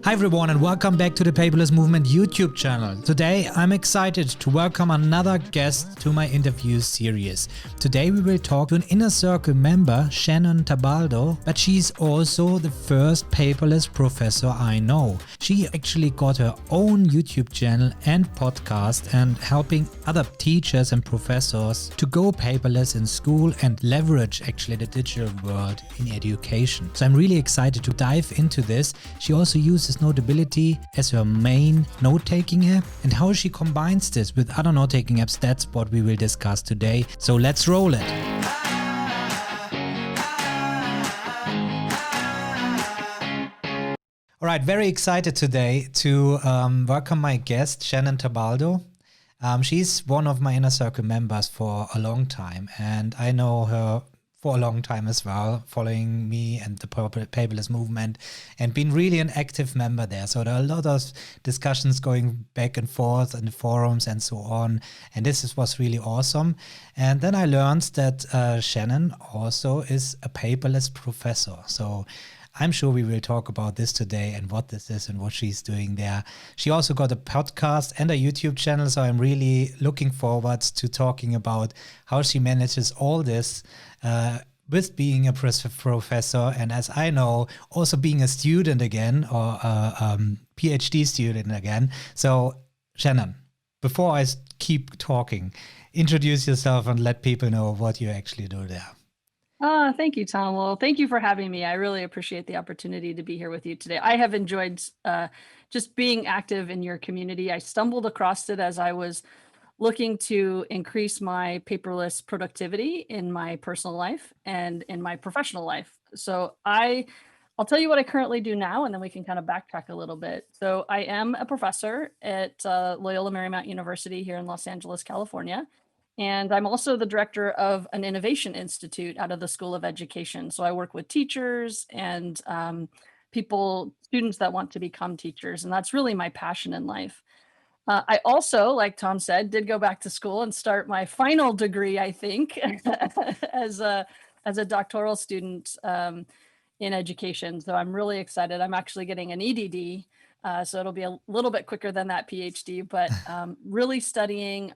Hi everyone and welcome back to the Paperless Movement YouTube channel. Today I'm excited to welcome another guest to my interview series. Today we will talk to an Inner Circle member, Shannon Tabaldo, but she's also the first paperless professor I know. She actually got her own YouTube channel and podcast and helping other teachers and professors to go paperless in school and leverage actually the digital world in education. So I'm really excited to dive into this. She also uses Notability as her main note-taking app, and how she combines this with other note-taking apps, that's what we will discuss today. So let's roll it. All right, very excited today to welcome my guest, Shannon Tabaldo. She's one of my Inner Circle members for a long time, and I know her for a long time as well, following me and the paperless movement and been really an active member there. So there are a lot of discussions going back and forth in the forums and so on. And was really awesome. And then I learned that Shannon also is a paperless professor. So I'm sure we will talk about this today and what this is and what she's doing there. She also got a podcast and a YouTube channel, so I'm really looking forward to talking about how she manages all this with being a professor, and as I know, also being a student again, or a PhD student again. So Shannon, before I keep talking, introduce yourself and let people know what you actually do there. Thank you, Tom. Well, thank you for having me. I really appreciate the opportunity to be here with you today. I have enjoyed just being active in your community. I stumbled across it as I was looking to increase my paperless productivity in my personal life and in my professional life. So I'll tell you what I currently do now, and then we can kind of backtrack a little bit. So I am a professor at Loyola Marymount University here in Los Angeles, California. And I'm also the director of an innovation institute out of the School of Education. So I work with teachers and students that want to become teachers. And that's really my passion in life. I also, like Tom said, did go back to school and start my final degree, I think, as a doctoral student in education. So I'm really excited. I'm actually getting an EDD. So it'll be a little bit quicker than that PhD, but really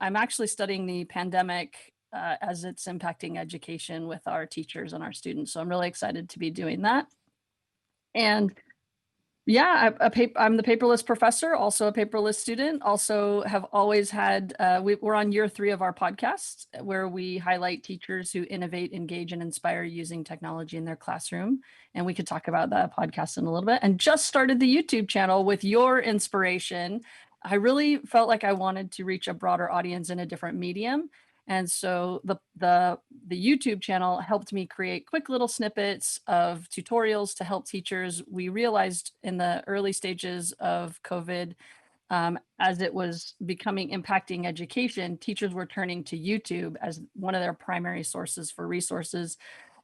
I'm actually studying the pandemic as it's impacting education with our teachers and our students. So I'm really excited to be doing that. And yeah, I'm the paperless professor, also a paperless student, also have always had, we're on year 3 of our podcast, where we highlight teachers who innovate, engage, and inspire using technology in their classroom. And we could talk about that podcast in a little bit. And just started the YouTube channel with your inspiration. I really felt like I wanted to reach a broader audience in a different medium. And so the YouTube channel helped me create quick little snippets of tutorials to help teachers. We realized in the early stages of COVID, as it was impacting education, teachers were turning to YouTube as one of their primary sources for resources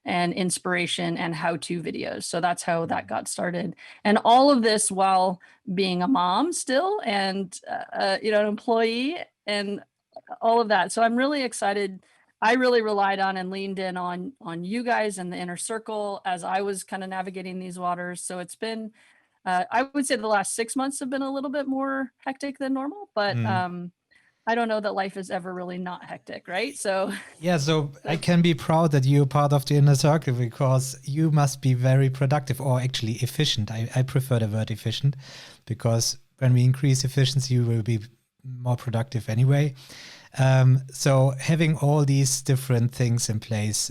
and inspiration and how-to videos. So that's how that got started. And all of this while being a mom still and an employee and all of that. So I'm really excited. I really relied on and leaned in on you guys and the Inner Circle as I was kind of navigating these waters. So it's been, I would say the last 6 months have been a little bit more hectic than normal, but I don't know that life is ever really not hectic, right? So yeah, so I can be proud that you're part of the Inner Circle, because you must be very productive, or actually efficient. I prefer the word efficient, because when we increase efficiency, we will be more productive anyway. So having all these different things in place,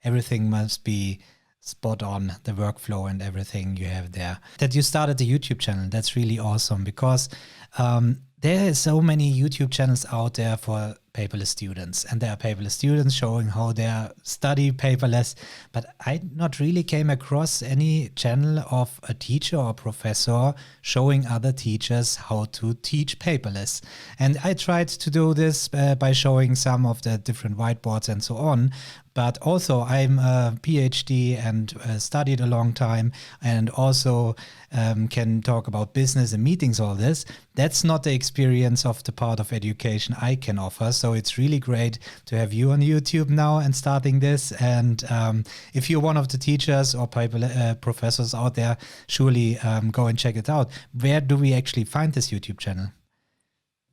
everything must be spot on, the workflow and everything you have there. That you started the YouTube channel, that's really awesome, because there are so many YouTube channels out there for paperless students, and there are paperless students showing how they study paperless, but I not really came across any channel of a teacher or professor showing other teachers how to teach paperless. And I tried to do this by showing some of the different whiteboards and so on, But also I'm a PhD and studied a long time, and also can talk about business and meetings, all this. That's not the experience of the part of education I can offer. So it's really great to have you on YouTube now and starting this. And if you're one of the teachers or professors out there, surely go and check it out. Where do we actually find this YouTube channel?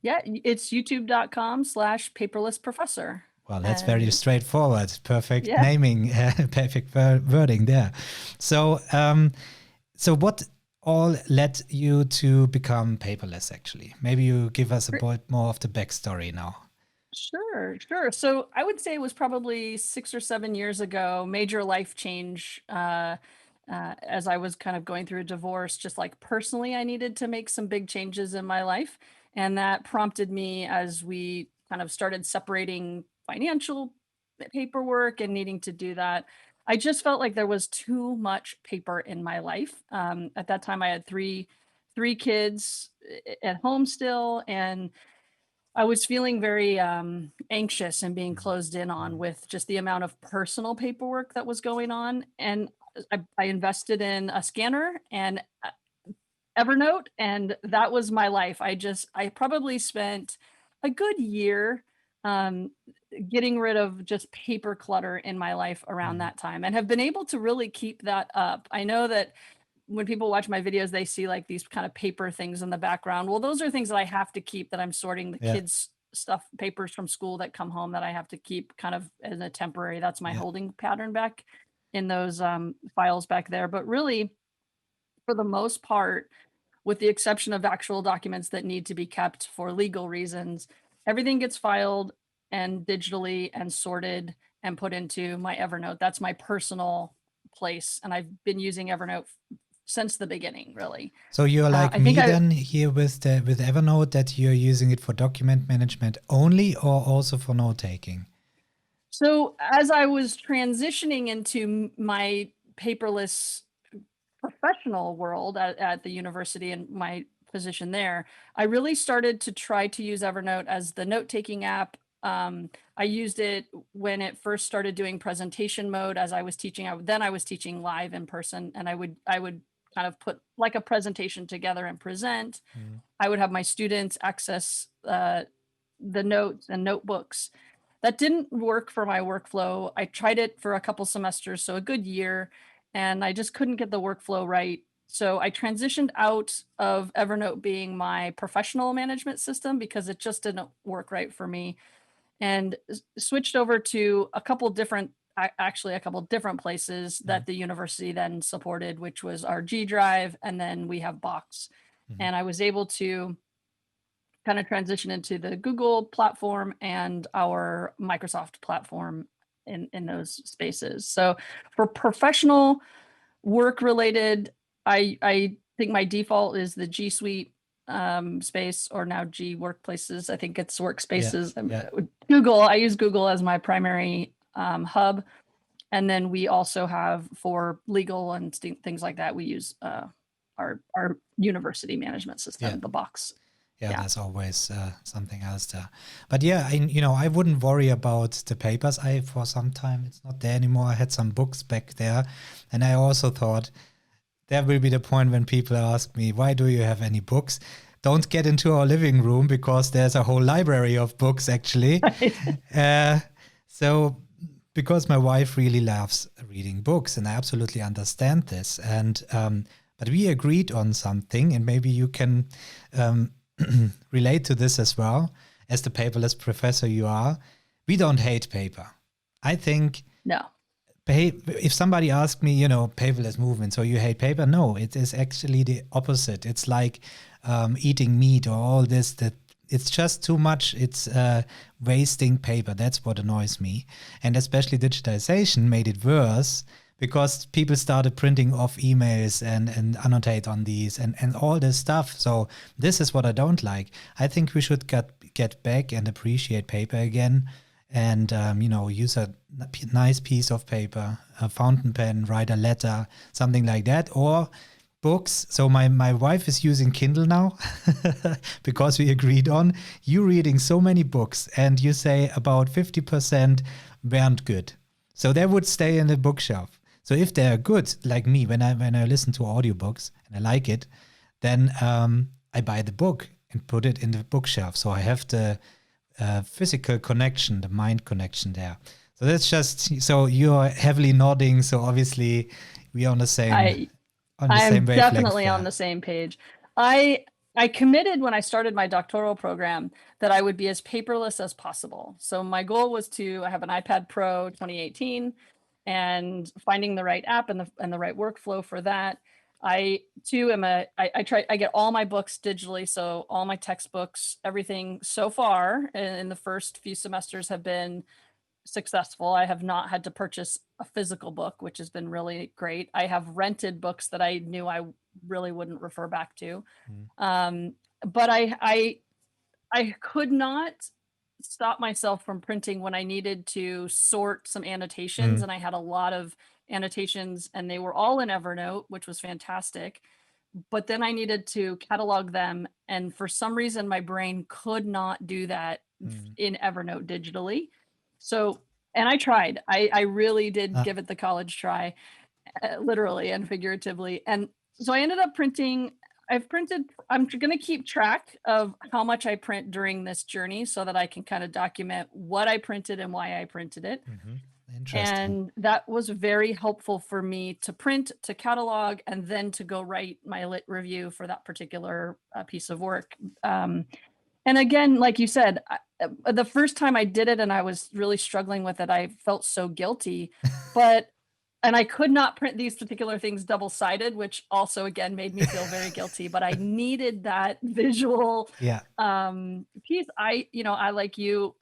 Yeah, it's youtube.com/paperlessprofessor. Well, that's very straightforward. Perfect naming, perfect wording there. So, so what all led you to become paperless, actually? Maybe you give us a bit more of the backstory now. Sure. So I would say it was probably 6 or 7 years ago, major life change. As I was kind of going through a divorce, just like personally, I needed to make some big changes in my life. And that prompted me, as we kind of started separating financial paperwork and needing to do that, I just felt like there was too much paper in my life. At that time, I had three kids at home still, and I was feeling very anxious and being closed in on with just the amount of personal paperwork that was going on. And I invested in a scanner and Evernote, and that was my life. I probably spent a good year getting rid of just paper clutter in my life around that time, and have been able to really keep that up. I know that when people watch my videos, they see like these kind of paper things in the background. Well, those are things that I have to keep, that I'm sorting the kids' stuff, papers from school that come home that I have to keep kind of as a temporary. That's my holding pattern back in those files back there. But really, for the most part, with the exception of actual documents that need to be kept for legal reasons, everything gets filed and digitally and sorted and put into my Evernote. That's my personal place. And I've been using Evernote since the beginning, really. So you're like me then here with Evernote, that you're using it for document management only, or also for note taking? So as I was transitioning into my paperless professional world at the university and my position there, I really started to try to use Evernote as the note-taking app. I used it when it first started doing presentation mode as I was teaching. I was teaching live in person, and I would kind of put like a presentation together and present. I would have my students access the notes and notebooks. That didn't work for my workflow. I tried it for a couple semesters, so a good year, and I just couldn't get the workflow right. So I transitioned out of Evernote being my professional management system because it just didn't work right for me, and switched over to a couple different places that the university then supported, which was our G Drive, and then we have Box. And I was able to kind of transition into the Google platform and our Microsoft platform in those spaces. So for professional work related, I think my default is the G Suite space, or now G Workplaces. I think it's Workspaces. Google, I use Google as my primary hub. And then we also have, for legal and things like that, we use our university management system, the Box. Yeah, there's always something else there. But yeah, I wouldn't worry about the papers. For some time, it's not there anymore. I had some books back there. And I also thought there will be the point when people ask me, why do you have any books? Don't get into our living room, because there's a whole library of books, actually. So because my wife really loves reading books, and I absolutely understand this. And but we agreed on something, and maybe you can relate to this as well. As the paperless professor you are, we don't hate paper. I think if somebody asked me, paperless movement, so you hate paper? No, it is actually the opposite. It's like eating meat or all this, that it's just too much. It's wasting paper. That's what annoys me. And especially digitization made it worse, because people started printing off emails and annotate on these and all this stuff. So this is what I don't like. I think we should get back and appreciate paper again, and use a nice piece of paper, a fountain pen, write a letter, something like that, or books. So my wife is using Kindle now because we agreed on you reading so many books, and you say about 50% weren't good. So they would stay in the bookshelf. So if they're good, like me, when I listen to audiobooks and I like it, then I buy the book and put it in the bookshelf. So I have the physical connection, the mind connection there. So that's just, so you're heavily nodding. So obviously we are on the same I'm wavelength definitely there. on the same page. I committed when I started my doctoral program that I would be as paperless as possible. So my goal was I have an iPad Pro 2018 and finding the right app and the right workflow for that. I too am I get all my books digitally. So all my textbooks, everything so far in the first few semesters have been successful. I have not had to purchase a physical book, which has been really great. I have rented books that I knew I really wouldn't refer back to. But I could not stop myself from printing when I needed to sort some annotations, and I had a lot of annotations and they were all in Evernote, which was fantastic. But then I needed to catalog them, and for some reason my brain could not do that in Evernote digitally. So, and I tried. I really did give it the college try, literally and figuratively. And so I ended up printing. I'm going to keep track of how much I print during this journey so that I can kind of document what I printed and why I printed it. Interesting. And that was very helpful for me to print, to catalog, and then to go write my lit review for that particular piece of work. And again, like you said, the first time I did it and I was really struggling with it, I felt so guilty, and I could not print these particular things double-sided, which also again made me feel very guilty, but I needed that visual piece. I like you,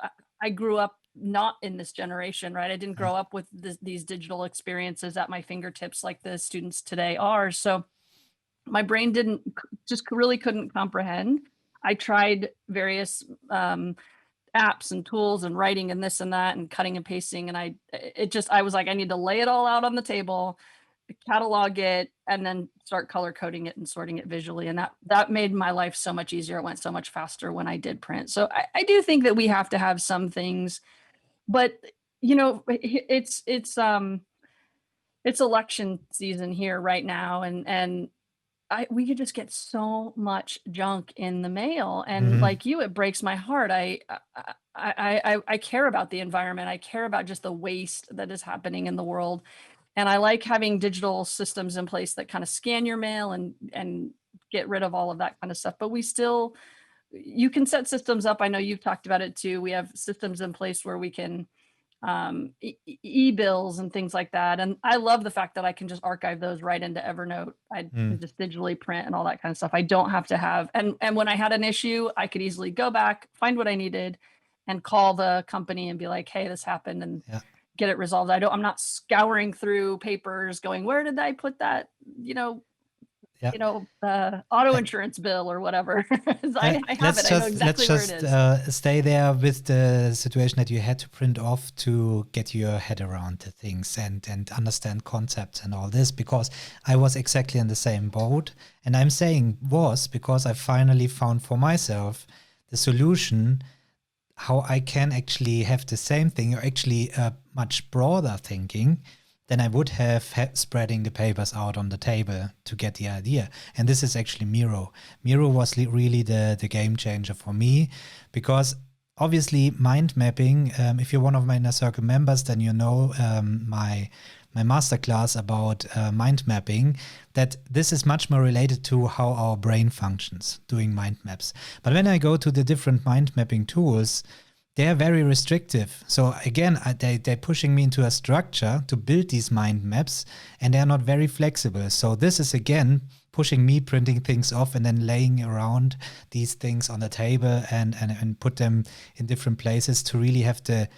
I grew up not in this generation, right? I didn't grow up with these digital experiences at my fingertips like the students today are. So my brain really couldn't comprehend. I tried various apps and tools and writing and this and that and cutting and pasting. And I was like, I need to lay it all out on the table, catalog it, and then start color coding it and sorting it visually. And that made my life so much easier. It went so much faster when I did print. So I do think that we have to have some things, but it's election season here right now. And we could just get so much junk in the mail, and like you, it breaks my heart. I care about the environment. I care about just the waste that is happening in the world, and I like having digital systems in place that kind of scan your mail and get rid of all of that kind of stuff. But you can set systems up. I know you've talked about it too. We have systems in place where we can e-bills and things like that. And I love the fact that I can just archive those right into Evernote. I can just digitally print and all that kind of stuff. I don't have to have, and when I had an issue, I could easily go back, find what I needed, and call the company and be like, hey, this happened, and get it resolved. I'm not scouring through papers going, where did I put that, auto insurance bill or whatever. I have it. I know exactly where it is. Let's just stay there with the situation that you had to print off to get your head around the things and understand concepts and all this, because I was exactly in the same boat. And I'm saying was because I finally found for myself the solution how I can actually have the same thing, or actually a much broader thinking than I would have spreading the papers out on the table to get the idea. And this is actually Miro. Miro was really the game changer for me, because obviously mind mapping, if you're one of my Inner Circle members, then you know my masterclass about mind mapping, that this is much more related to how our brain functions doing mind maps. But when I go to the different mind mapping tools, they're very restrictive. So again, they're pushing me into a structure to build these mind maps, and they're not very flexible. So this is again pushing me printing things off and then laying around these things on the table and put them in different places to really have the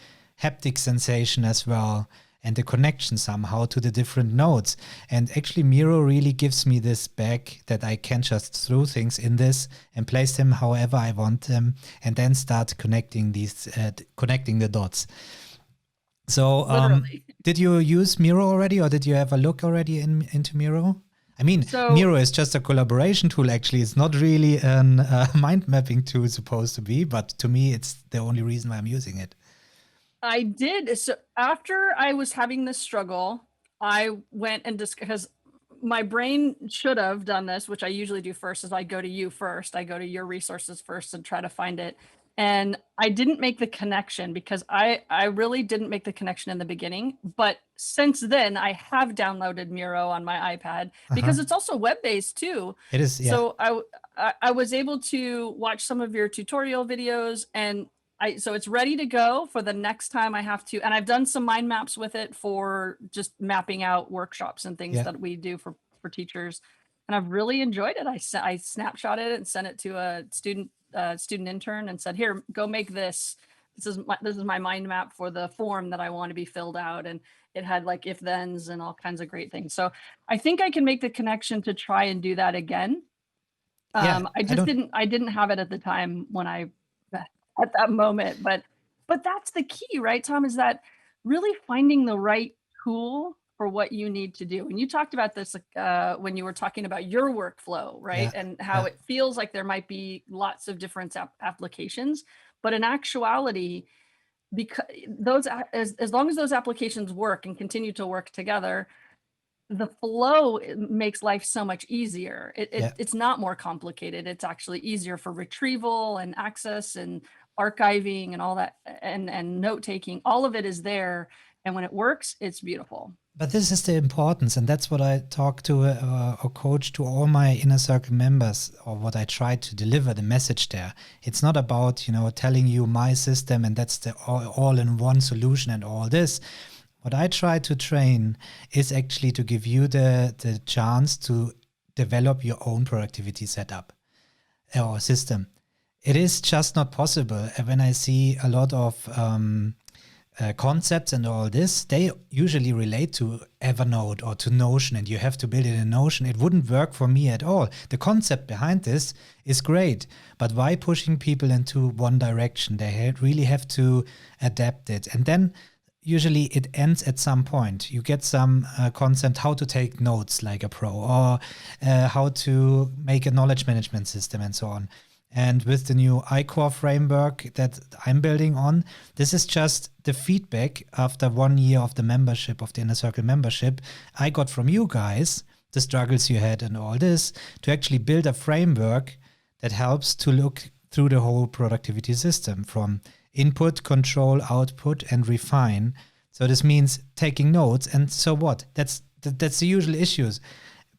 haptic sensation as well, and the connection somehow to the different nodes. And actually Miro really gives me this back that I can just throw things in this and place them however I want them, and then start connecting the dots. So did you use Miro already, or did you have a look already into Miro? I mean, Miro is just a collaboration tool, actually. It's not really a mind mapping tool supposed to be, but to me, it's the only reason why I'm using it. I did. So after I was having this struggle, I went and just because my brain should have done this, which I usually do first, is I go to you first. I go to your resources first and try to find it. And I didn't make the connection because I really didn't make the connection in the beginning. But since then, I have downloaded Miro on my iPad Uh-huh. because it's also web-based too. It is, yeah. So I was able to watch some of your tutorial videos and so it's ready to go for the next time I have to, and I've done some mind maps with it for just mapping out workshops and things Yeah. that we do for teachers. And I've really enjoyed it. I snapshotted it and sent it to a student intern and said, here, go make this. This is my mind map for the form that I want to be filled out. And it had like if thens and all kinds of great things. So I think I can make the connection to try and do that again. Yeah. I I just don't, didn't have it at the time when I at that moment, but that's the key, right, Tom, is that really finding the right tool for what you need to do. And you talked about this when you were talking about your workflow, right? yeah. And how Yeah. it feels like there might be lots of different applications, but in actuality, because as long as those applications work and continue to work together, the flow makes life so much easier. Yeah. It's not more complicated. It's actually easier for retrieval and access and archiving and all that and note taking. All of it is there. And when it works, it's beautiful. But this is the importance, and that's what I talk to or coach to all my inner circle members, or what I try to deliver the message there. It's not about, telling you my system and that's the all-in-one solution and all this. What I try to train is actually to give you the chance to develop your own productivity setup or system. It is just not possible. When I see a lot of concepts and all this, they usually relate to Evernote or to Notion, and you have to build it in Notion. It wouldn't work for me at all. The concept behind this is great, but why pushing people into one direction? They really have to adapt it. And then usually it ends at some point. You get some concept how to take notes like a pro, or how to make a knowledge management system and so on. And with the new iCore framework that I'm building on, this is just the feedback after 1 year of the membership, of the Inner Circle membership, I got from you guys, the struggles you had and all this, to actually build a framework that helps to look through the whole productivity system from input, control, output, and refine. So this means taking notes. And so what? That's the usual issues.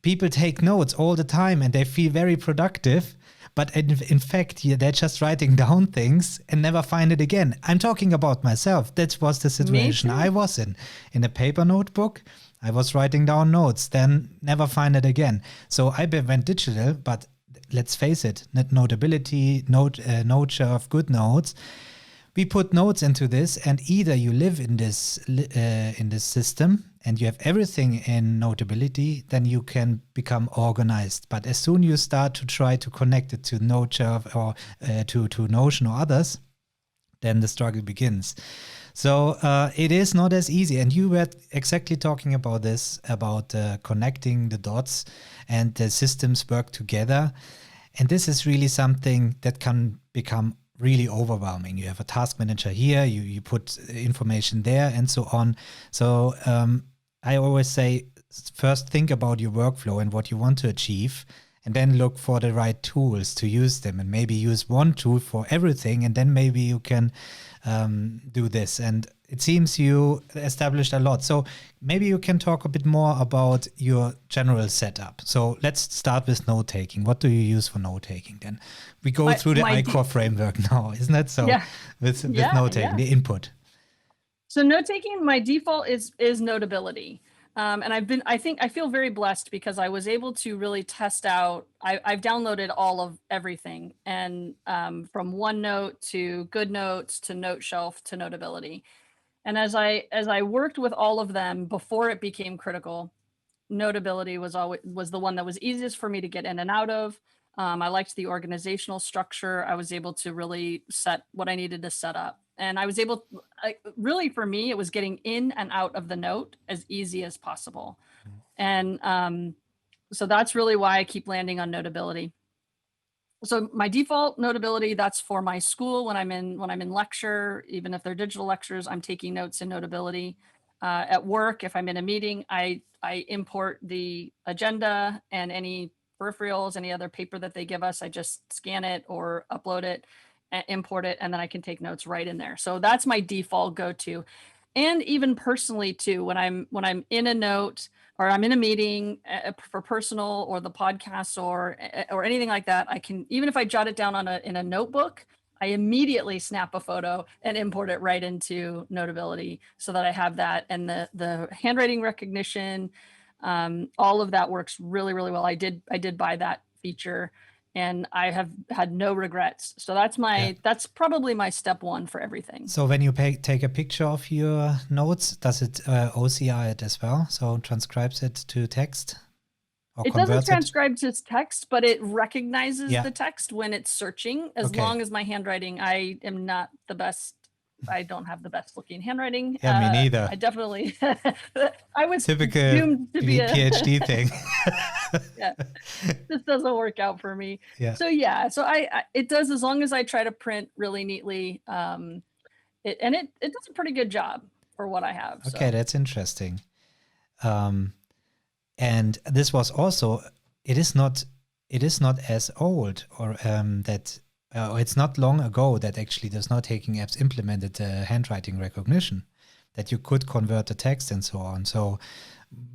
People take notes all the time and they feel very productive. But in fact, they're just writing down things and never find it again. I'm talking about myself. That was the situation I was in. In a paper notebook, I was writing down notes, then never find it again. So I went digital, but let's face it, Notability, Noteshare, Good Notes. We put notes into this, and either you live in this system and you have everything in Notability, then you can become organized. But as soon you start to try to connect it to Noteshare or to Notion or others, then the struggle begins. So it is not as easy. And you were exactly talking about this, about connecting the dots and the systems work together. And this is really something that can become really overwhelming. You have a task manager here, you put information there and so on. So I always say, first think about your workflow and what you want to achieve, and then look for the right tools to use them, and maybe use one tool for everything, and then maybe you can do this. And it seems you established a lot. So maybe you can talk a bit more about your general setup. So let's start with note-taking. What do you use for note-taking then? We go through the iCore framework now, isn't that so? Yeah. With note-taking, the input. So note-taking, my default is Notability. And I feel very blessed because I was able to really test out, I've downloaded all of everything, and from OneNote to GoodNotes to NoteShelf to Notability. And as I worked with all of them before it became critical, Notability was the one that was easiest for me to get in and out of. I liked the organizational structure. I was able to really set what I needed to set up. And I was able, really for me, it was getting in and out of the note as easy as possible. And so that's really why I keep landing on Notability. So my default Notability, that's for my school when I'm in lecture. Even if they're digital lectures, I'm taking notes in Notability. At work, if I'm in a meeting, I import the agenda and any peripherals, any other paper that they give us. I just scan it or upload it, import it, and then I can take notes right in there. So that's my default go-to. And even personally too, when I'm in a note or I'm in a meeting for personal or the podcast or anything like that, I can, even if I jot it down in a notebook, I immediately snap a photo and import it right into Notability so that I have that, and the handwriting recognition, all of that works really, really well. I did buy that feature, and I have had no regrets. So that's probably my step one for everything. So when you take a picture of your notes, does it OCR it as well? So transcribes it to text? Or it doesn't converts transcribe to text, but it recognizes Yeah. the text when it's searching, as Okay. long as my handwriting, I am not the best. I don't have the best looking handwriting. Yeah, me neither. I definitely, I was Typical doomed to be a PhD thing. Yeah, this doesn't work out for me. Yeah. So yeah, so I it does, as long as I try to print really neatly. It does a pretty good job for what I have. Okay, so. That's interesting. And this was also, it is not as old, or that it's not long ago that actually the note-taking apps implemented handwriting recognition, that you could convert the text and so on. So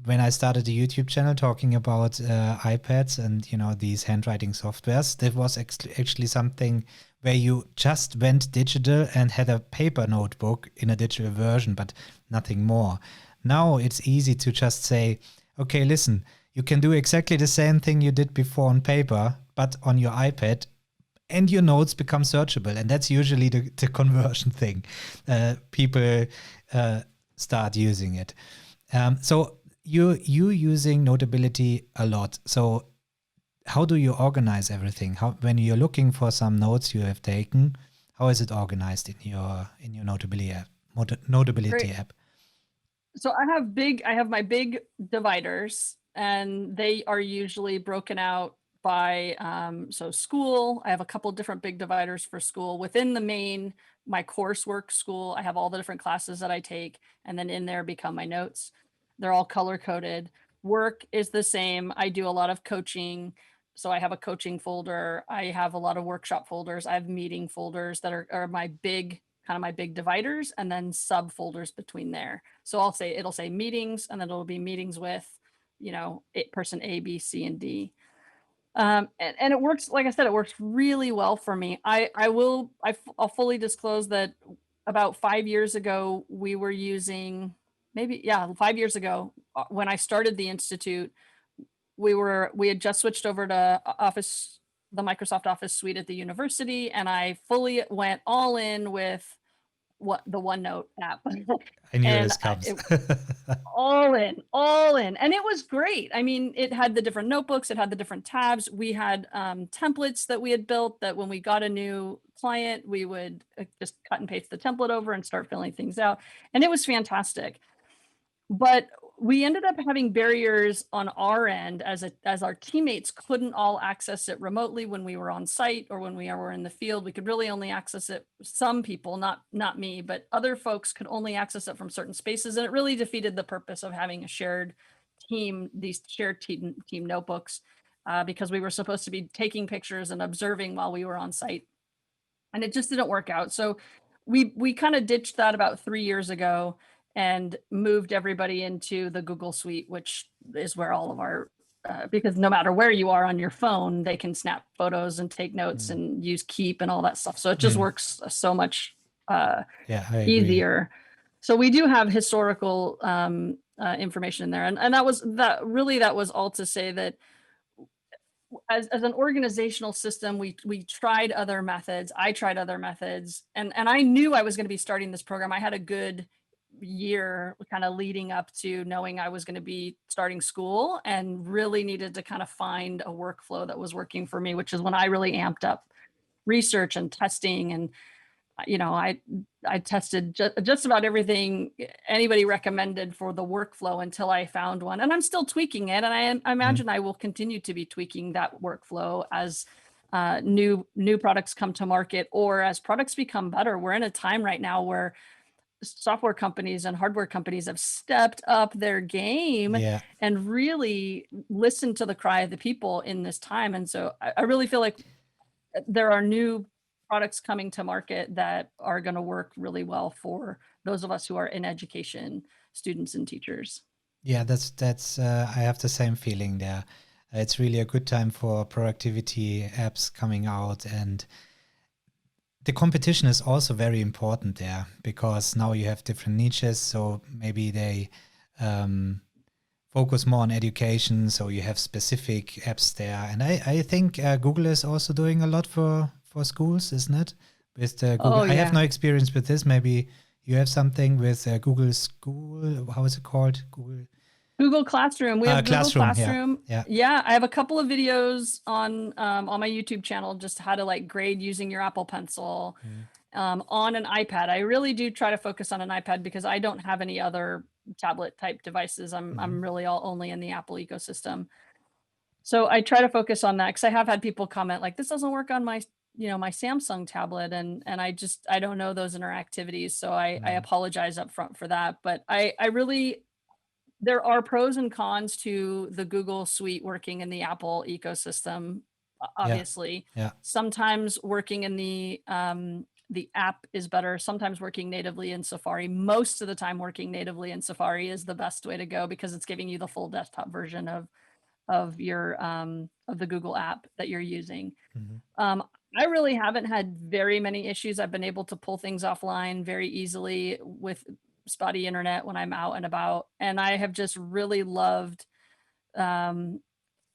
when I started a YouTube channel talking about iPads and these handwriting softwares, that was actually something where you just went digital and had a paper notebook in a digital version, but nothing more. Now it's easy to just say, okay, listen, you can do exactly the same thing you did before on paper, but on your iPad, and your notes become searchable. And that's usually the conversion thing. People start using it. So you using Notability a lot. So how do you organize everything? When you're looking for some notes you have taken, how is it organized in your Notability app? Notability app. So I have my big dividers, and they are usually broken out by so school. I have a couple different big dividers for school. Within the main, my coursework school, I have all the different classes that I take, and then in there become my notes. They're all color coded. Work is the same. I do a lot of coaching. So I have a coaching folder. I have a lot of workshop folders. I have meeting folders that are my big dividers, and then subfolders between there. So it'll say meetings, and then it'll be meetings with, person A, B, C, and D. And it works, like I said, it works really well for me. I'll fully disclose that about 5 years ago, we were using, 5 years ago, when I started the Institute, we had just switched over to the Microsoft Office suite at the university, and I fully went all in with the OneNote app. I knew this comes. all in. And it was great. I mean, it had the different notebooks, it had the different tabs. We had templates that we had built that when we got a new client, we would just cut and paste the template over and start filling things out. And it was fantastic. But we ended up having barriers on our end as our teammates couldn't all access it remotely when we were on site or when we were in the field. We could really only access it, some people, not me, but other folks could only access it from certain spaces. And it really defeated the purpose of having a shared team, these shared team notebooks, because we were supposed to be taking pictures and observing while we were on site. And it just didn't work out. So we kind of ditched that about 3 years ago and moved everybody into the Google Suite, which is where all of our, because no matter where you are on your phone, they can snap photos and take notes and use Keep and all that stuff. So it just works so much easier. So we do have historical information in there. And that was all to say that as an organizational system, we tried other methods. I tried other methods, and I knew I was going to be starting this program. I had a good year kind of leading up to knowing I was going to be starting school, and really needed to kind of find a workflow that was working for me, which is when I really amped up research and testing. And I tested just about everything anybody recommended for the workflow until I found one, and I'm still tweaking it. And I imagine I will continue to be tweaking that workflow as new products come to market, or as products become better. We're in a time right now where software companies and hardware companies have stepped up their game Yeah. and really listened to the cry of the people in this time. And so I really feel like there are new products coming to market that are going to work really well for those of us who are in education, students and teachers. Yeah, that's I have the same feeling there. It's really a good time for productivity apps coming out, and the competition is also very important there because now you have different niches. So maybe they focus more on education, so you have specific apps there. And I think Google is also doing a lot for schools, isn't it? With the Google, Oh I have yeah. no experience with this. Maybe you have something with Google School. How is it called? Google Classroom. We have Google Classroom. Yeah, Classroom. yeah. Yeah, I have a couple of videos on my YouTube channel, just how to like grade using your Apple Pencil on an iPad. I really do try to focus on an iPad because I don't have any other tablet type devices. I'm really all only in the Apple ecosystem. So I try to focus on that because I have had people comment like, this doesn't work on my, my Samsung tablet, and I don't know those interactivities. So I apologize up front for that. But I really, there are pros and cons to the Google Suite working in the Apple ecosystem, Yeah, obviously. yeah. Sometimes working in the app is better. Sometimes working natively in Safari. Most of the time working natively in Safari is the best way to go because it's giving you the full desktop version of your of the Google app that you're using. I really haven't had very many issues. I've been able to pull things offline very easily with spotty internet when I'm out and about. And I have just really loved um,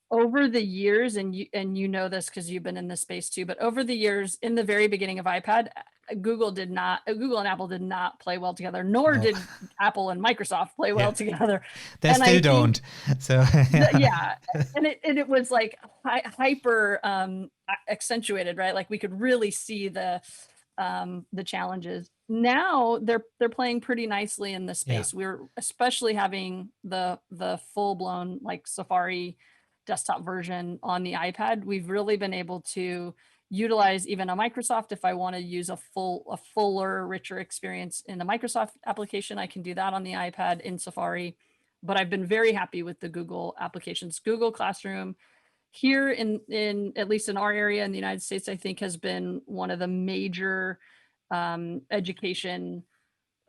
over the years, and you know this because you've been in this space too, but over the years, in the very beginning of iPad, Google and Apple did not play well together, nor No. did Apple and Microsoft play well Yeah. together. They And I still think don't. So yeah, and it was like hyper accentuated, right? Like we could really see the challenges. Now they're playing pretty nicely in this Yeah. space. We're especially having the full blown like Safari desktop version on the iPad. We've really been able to utilize even a Microsoft. If I want to use a fuller, richer experience in the Microsoft application, I can do that on the iPad in Safari. But I've been very happy with the Google applications. Google Classroom here in at least in our area in the United States, I think has been one of the major education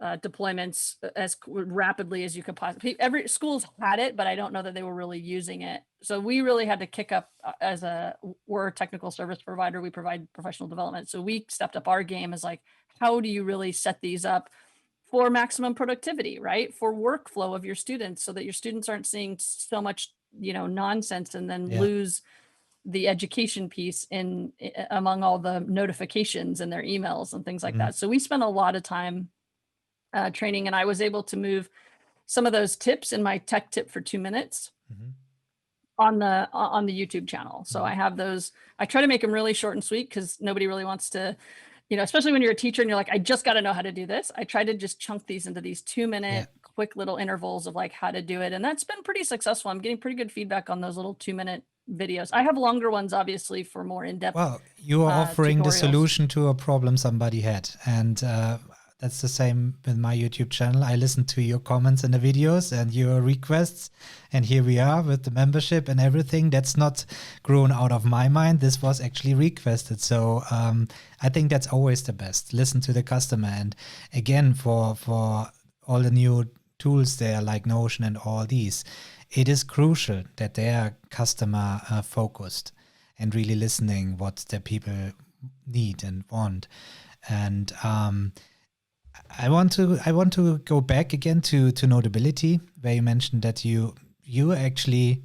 deployments as rapidly as you could possibly. Every schools had it, but I don't know that they were really using it. So we really had to kick up we're a technical service provider. We provide professional development. So we stepped up our game as like, how do you really set these up for maximum productivity, right? For workflow of your students so that your students aren't seeing so much, nonsense and then Yeah. lose the education piece among all the notifications and their emails and things like that. So we spent a lot of time training, and I was able to move some of those tips in my tech tip for 2 minutes on the YouTube channel. So I have those. I try to make them really short and sweet because nobody really wants to, especially when you're a teacher and you're like, I just got to know how to do this. I try to just chunk these into these 2-minute quick little intervals of like how to do it. And that's been pretty successful. I'm getting pretty good feedback on those little 2-minute videos. I have longer ones, obviously, for more in-depth. Well, you are offering tutorials. the solution to a problem somebody had. And that's the same with my YouTube channel. I listen to your comments in the videos and your requests. And here we are with the membership and everything. That's not grown out of my mind. This was actually requested. So I think that's always the best. Listen to the customer. And again, for all the new tools there like Notion and all these, it is crucial that they are customer focused and really listening what the people need and want. And I want to go back again to Notability, where you mentioned that you actually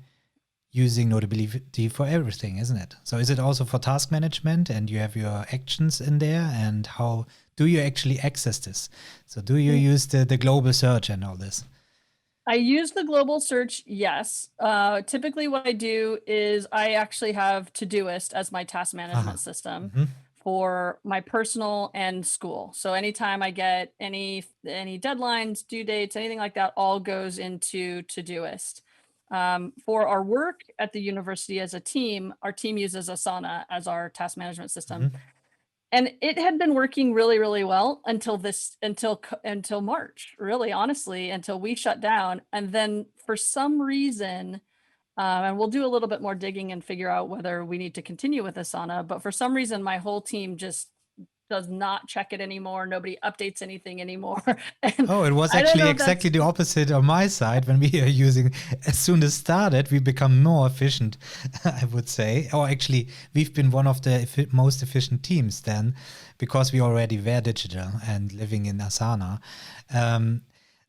using Notability for everything, isn't it? So is it also for task management and you have your actions in there? And how do you actually access this? So do you use the global search and all this? I use the global search, yes. Typically what I do is I actually have Todoist as my task management system for my personal and school. So anytime I get any deadlines, due dates, anything like that, all goes into Todoist. For our work at the university as a team, our team uses Asana as our task management system. And it had been working really, really well until March, really, honestly, until we shut down. And then for some reason, and we'll do a little bit more digging and figure out whether we need to continue with Asana, but for some reason, my whole team just does not check it anymore. Nobody updates anything anymore. And Oh, it was I don't actually know exactly the opposite on my side. When we are using, as soon as started, we become more efficient, I would say. Or actually, we've been one of the most efficient teams then, because we already were digital and living in Asana.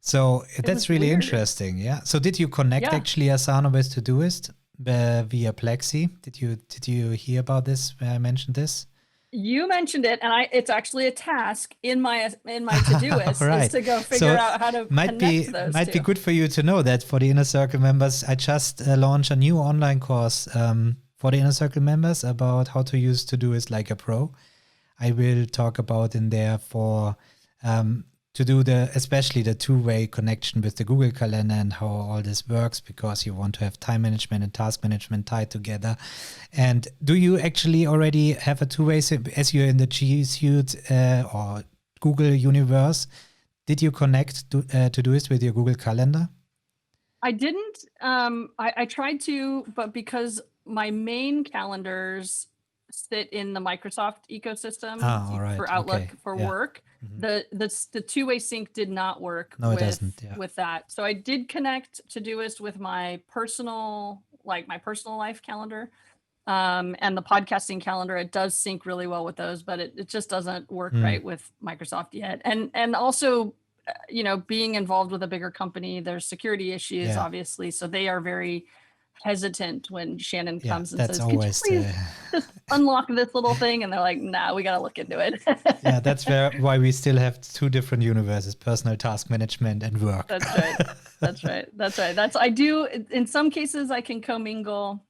So that's really weird. interesting. Yeah. So did you connect actually Asana with Todoist via Plexi? Did you hear about this when I mentioned this? You mentioned it, and it's actually a task in my Todoist right. is to go figure out how to connect those Might be good for you to know that for the Inner Circle members, I just launched a new online course for the Inner Circle members about how to use Todoist like a pro. I will talk about in there for to do especially the two-way connection with the Google Calendar and how all this works, because you want to have time management and task management tied together. And do you actually already have a two-way, as you're in the G Suite or Google universe? Did you connect Todoist with your Google Calendar? I didn't. I tried to, but because my main calendars sit in the Microsoft ecosystem for Outlook for work, the two-way sync did not work with that. So I did connect Todoist with my personal life calendar, and the podcasting calendar. It does sync really well with those, but it just doesn't work right with Microsoft yet. And also, being involved with a bigger company, there's security issues, obviously. So they are very hesitant when Shannon comes and says, "Could you please just unlock this little thing?" And they're like, "Nah, we got to look into it." Yeah, that's why we still have two different universes: personal task management and work. That's right. I do. In some cases, I can commingle.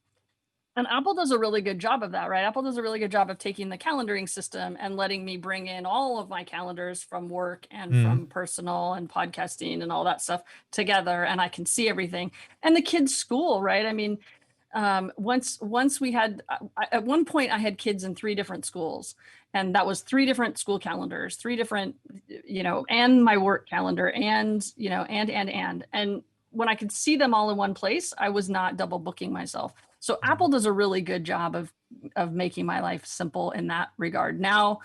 And Apple does a really good job of that, right? Apple does a really good job of taking the calendaring system and letting me bring in all of my calendars from work and from personal and podcasting and all that stuff together, and I can see everything. And the kids' school, right? I mean, once we had, at one point I had kids in 3 different schools, and that was 3 different school calendars, 3 different, and my work calendar, and when I could see them all in one place, I was not double booking myself. So Apple does a really good job of making my life simple in that regard. Now,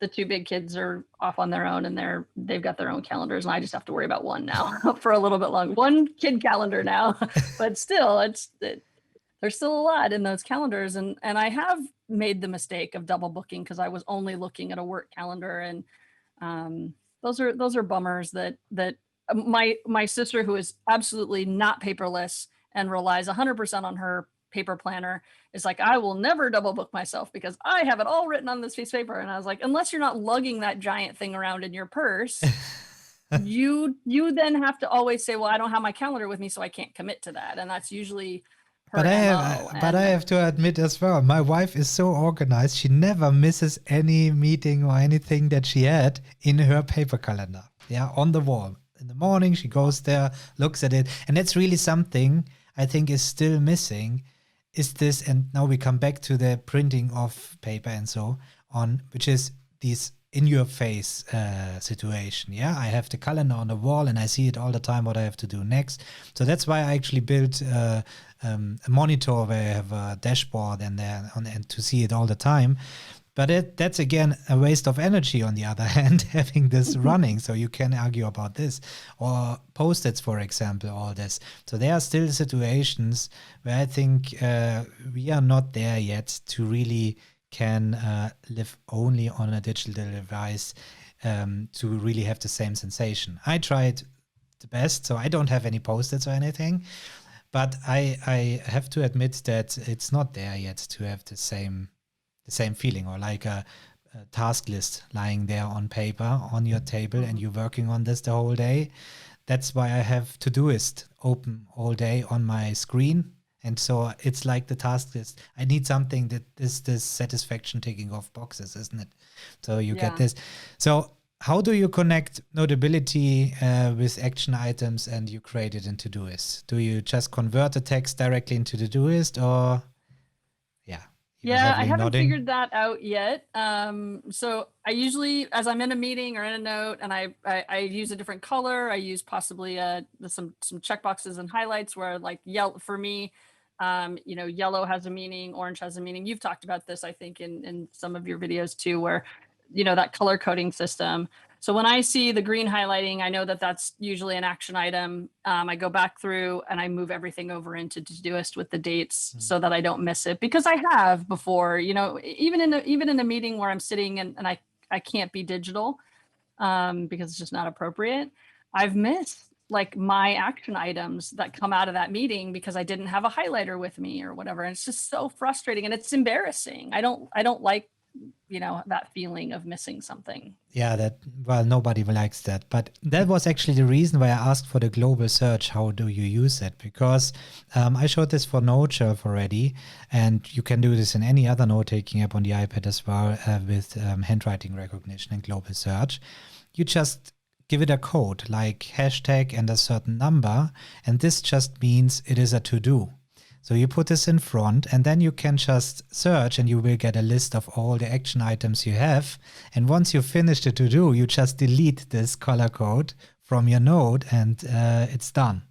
the 2 big kids are off on their own, and they've got their own calendars, and I just have to worry about one now for a little bit long. One kid calendar now, but still, there's still a lot in those calendars, and I have made the mistake of double booking because I was only looking at a work calendar, and those are bummers that my sister, who is absolutely not paperless and relies 100% on her paper planner, is like, "I will never double book myself because I have it all written on this piece of paper." And I was like, unless you're not lugging that giant thing around in your purse, you then have to always say, "Well, I don't have my calendar with me, so I can't commit to that." And that's usually her MO. But I have to admit as well, my wife is so organized. She never misses any meeting or anything that she had in her paper calendar. Yeah, on the wall. In the morning, she goes there, looks at it. And that's really something I think is still missing, is this, and now we come back to the printing of paper and so on, which is these in-your-face situation. Yeah, I have the calendar on the wall and I see it all the time what I have to do next. So that's why I actually built a monitor where I have a dashboard and to see it all the time. But that's again a waste of energy on the other hand, having this running. So you can argue about this, or Post-its, for example, all this. So there are still situations where I think we are not there yet to really can live only on a digital device to really have the same sensation. I tried the best, so I don't have any Post-its or anything, but I have to admit that it's not there yet to have the same feeling, or like a task list lying there on paper on your table and you're working on this the whole day. That's why I have Todoist open all day on my screen. And so it's like the task list. I need something that is this satisfaction ticking off boxes, isn't it? So you get this. So how do you connect Notability with action items and you create it in Todoist? Do you just convert the text directly into Todoist, or yeah, you're Yeah, I heavily haven't nodding? figured that out yet. So I usually, as I'm in a meeting or in a note, and I use a different color, I use possibly some checkboxes and highlights where like yellow for me, yellow has a meaning, orange has a meaning. You've talked about this, I think, in some of your videos too, where that color coding system. So when I see the green highlighting, I know that that's usually an action item. I go back through and I move everything over into Todoist with the dates so that I don't miss it, because I have before, even in a meeting where I'm sitting and I can't be digital because it's just not appropriate. I've missed like my action items that come out of that meeting because I didn't have a highlighter with me or whatever. And it's just so frustrating and it's embarrassing. I don't like that feeling of missing something. Yeah, well, nobody likes that. But that was actually the reason why I asked for the global search. How do you use it? Because I showed this for NoteShelf already, and you can do this in any other note-taking app on the iPad as well with handwriting recognition and global search. You just give it a code like hashtag and a certain number, and this just means it is a to-do. So you put this in front and then you can just search and you will get a list of all the action items you have. And once you finish the to-do, you just delete this color code from your node and it's done.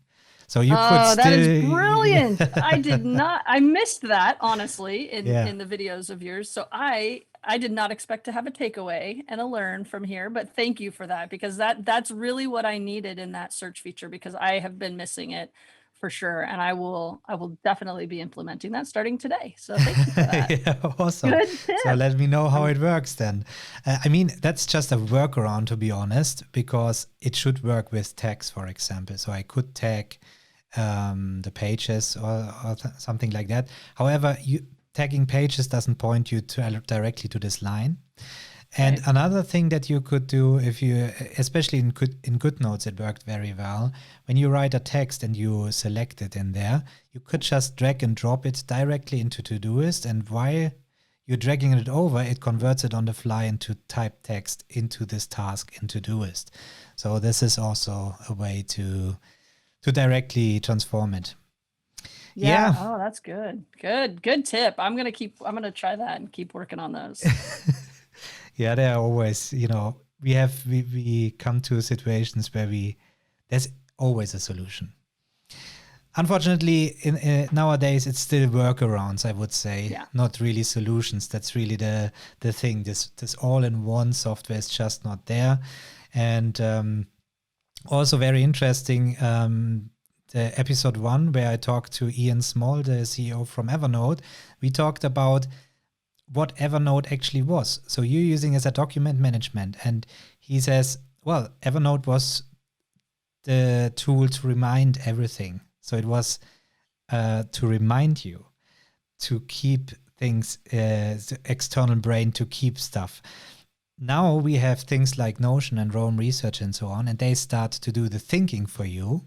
So you could Oh, that is still... brilliant. I missed that, honestly, in Yeah. in the videos of yours. So I did not expect to have a takeaway and a learn from here, but thank you for that, because that's really what I needed in that search feature, because I have been missing it for sure, and I will definitely be implementing that starting today. So thank you for that. Yeah, awesome. Good So tip. let me know how it works then. I mean, that's just a workaround, to be honest, because it should work with tags, for example. So I could tag the pages or something like that. However, tagging pages doesn't point you directly to this line. And Right. another thing that you could do, if you, especially in GoodNotes, it worked very well. When you write a text and you select it in there, you could just drag and drop it directly into Todoist, and while you're dragging it over, it converts it on the fly into typed text into this task in Todoist. So this is also a way to directly transform it. Yeah. Yeah. Oh, that's good. Good tip. I'm gonna try that and keep working on those. Yeah, there are always, we come to situations where there's always a solution. Unfortunately, nowadays it's still workarounds, I would say, Yeah. not really solutions. That's really the thing. This all-in-one software is just not there. And also very interesting, the episode 1 where I talked to Ian Small, the CEO from Evernote. We talked about what Evernote actually was. So you're using as a document management. And he says, well, Evernote was the tool to remind everything. So it was to remind you to keep things, the external brain to keep stuff. Now we have things like Notion and Rome Research and so on, and they start to do the thinking for you.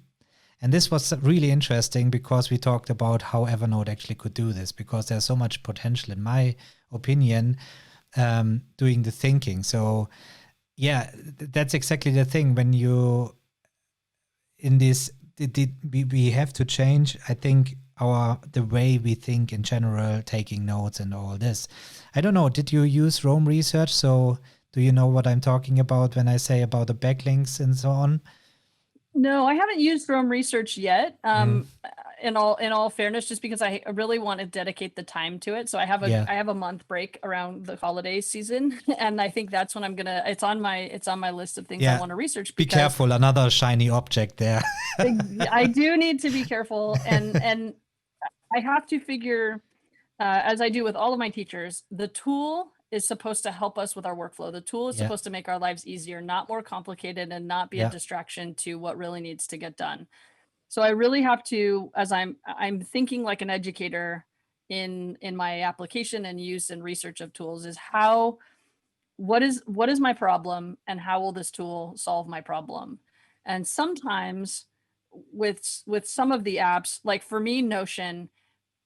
And this was really interesting because we talked about how Evernote actually could do this, because there's so much potential, in my opinion, doing the thinking. So yeah, that's exactly the thing. When you in this, we have to change, I think, the way we think in general, taking notes and all this. I don't know, did you use Rome Research? So do you know what I'm talking about when I say about the backlinks and so on? No, I haven't used Rome Research yet. Mm. In all fairness, just because I really want to dedicate the time to it. So I have Yeah. a month break around the holiday season, and I think that's when it's on my list of things I Yeah. want to research, Be because careful, another shiny object there. I do need to be careful, and I have to figure, as I do with all of my teachers, the tool is supposed to help us with our workflow. The tool is Yeah. supposed to make our lives easier, not more complicated, and not be a Yeah. distraction to what really needs to get done. So I really have to, as I'm thinking like an educator in my application and use and research of tools, is what is my problem and how will this tool solve my problem? And sometimes with some of the apps, like for me, Notion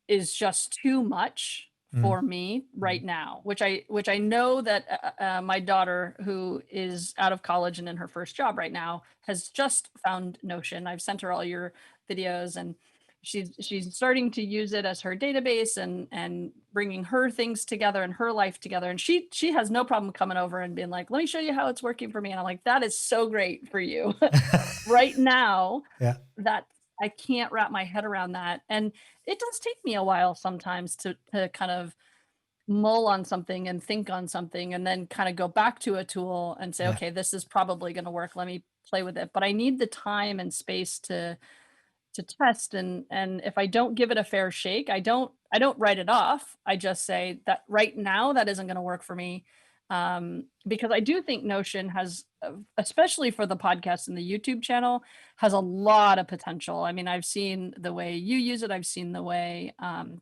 is just too much for me right now, which I know that my daughter, who is out of college and in her first job right now, has just found Notion. I've sent her all your videos, and she's starting to use it as her database and bringing her things together and her life together. And she has no problem coming over and being like, let me show you how it's working for me. And I'm like, that is so great for you right now. Yeah. That I can't wrap my head around that. And it does take me a while sometimes to kind of mull on something and think on something and then kind of go back to a tool and say, Yeah. okay, this is probably going to work. Let me play with it. But I need the time and space to test. And if I don't give it a fair shake, I don't write it off. I just say that right now that isn't going to work for me. Because I do think Notion has, especially for the podcast and the YouTube channel, has a lot of potential. I mean, I've seen the way you use it. I've seen the way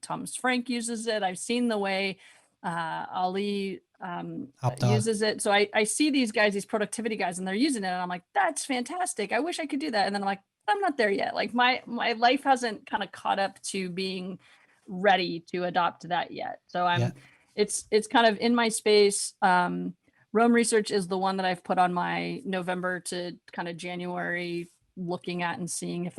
Thomas Frank uses it. I've seen the way Ali uses it. So I see these guys, these productivity guys, and they're using it. And I'm like, that's fantastic. I wish I could do that. And then I'm like, I'm not there yet. Like my life hasn't kind of caught up to being ready to adopt that yet. So it's kind of in my space. Rome Research is the one that I've put on my November to kind of January looking at and seeing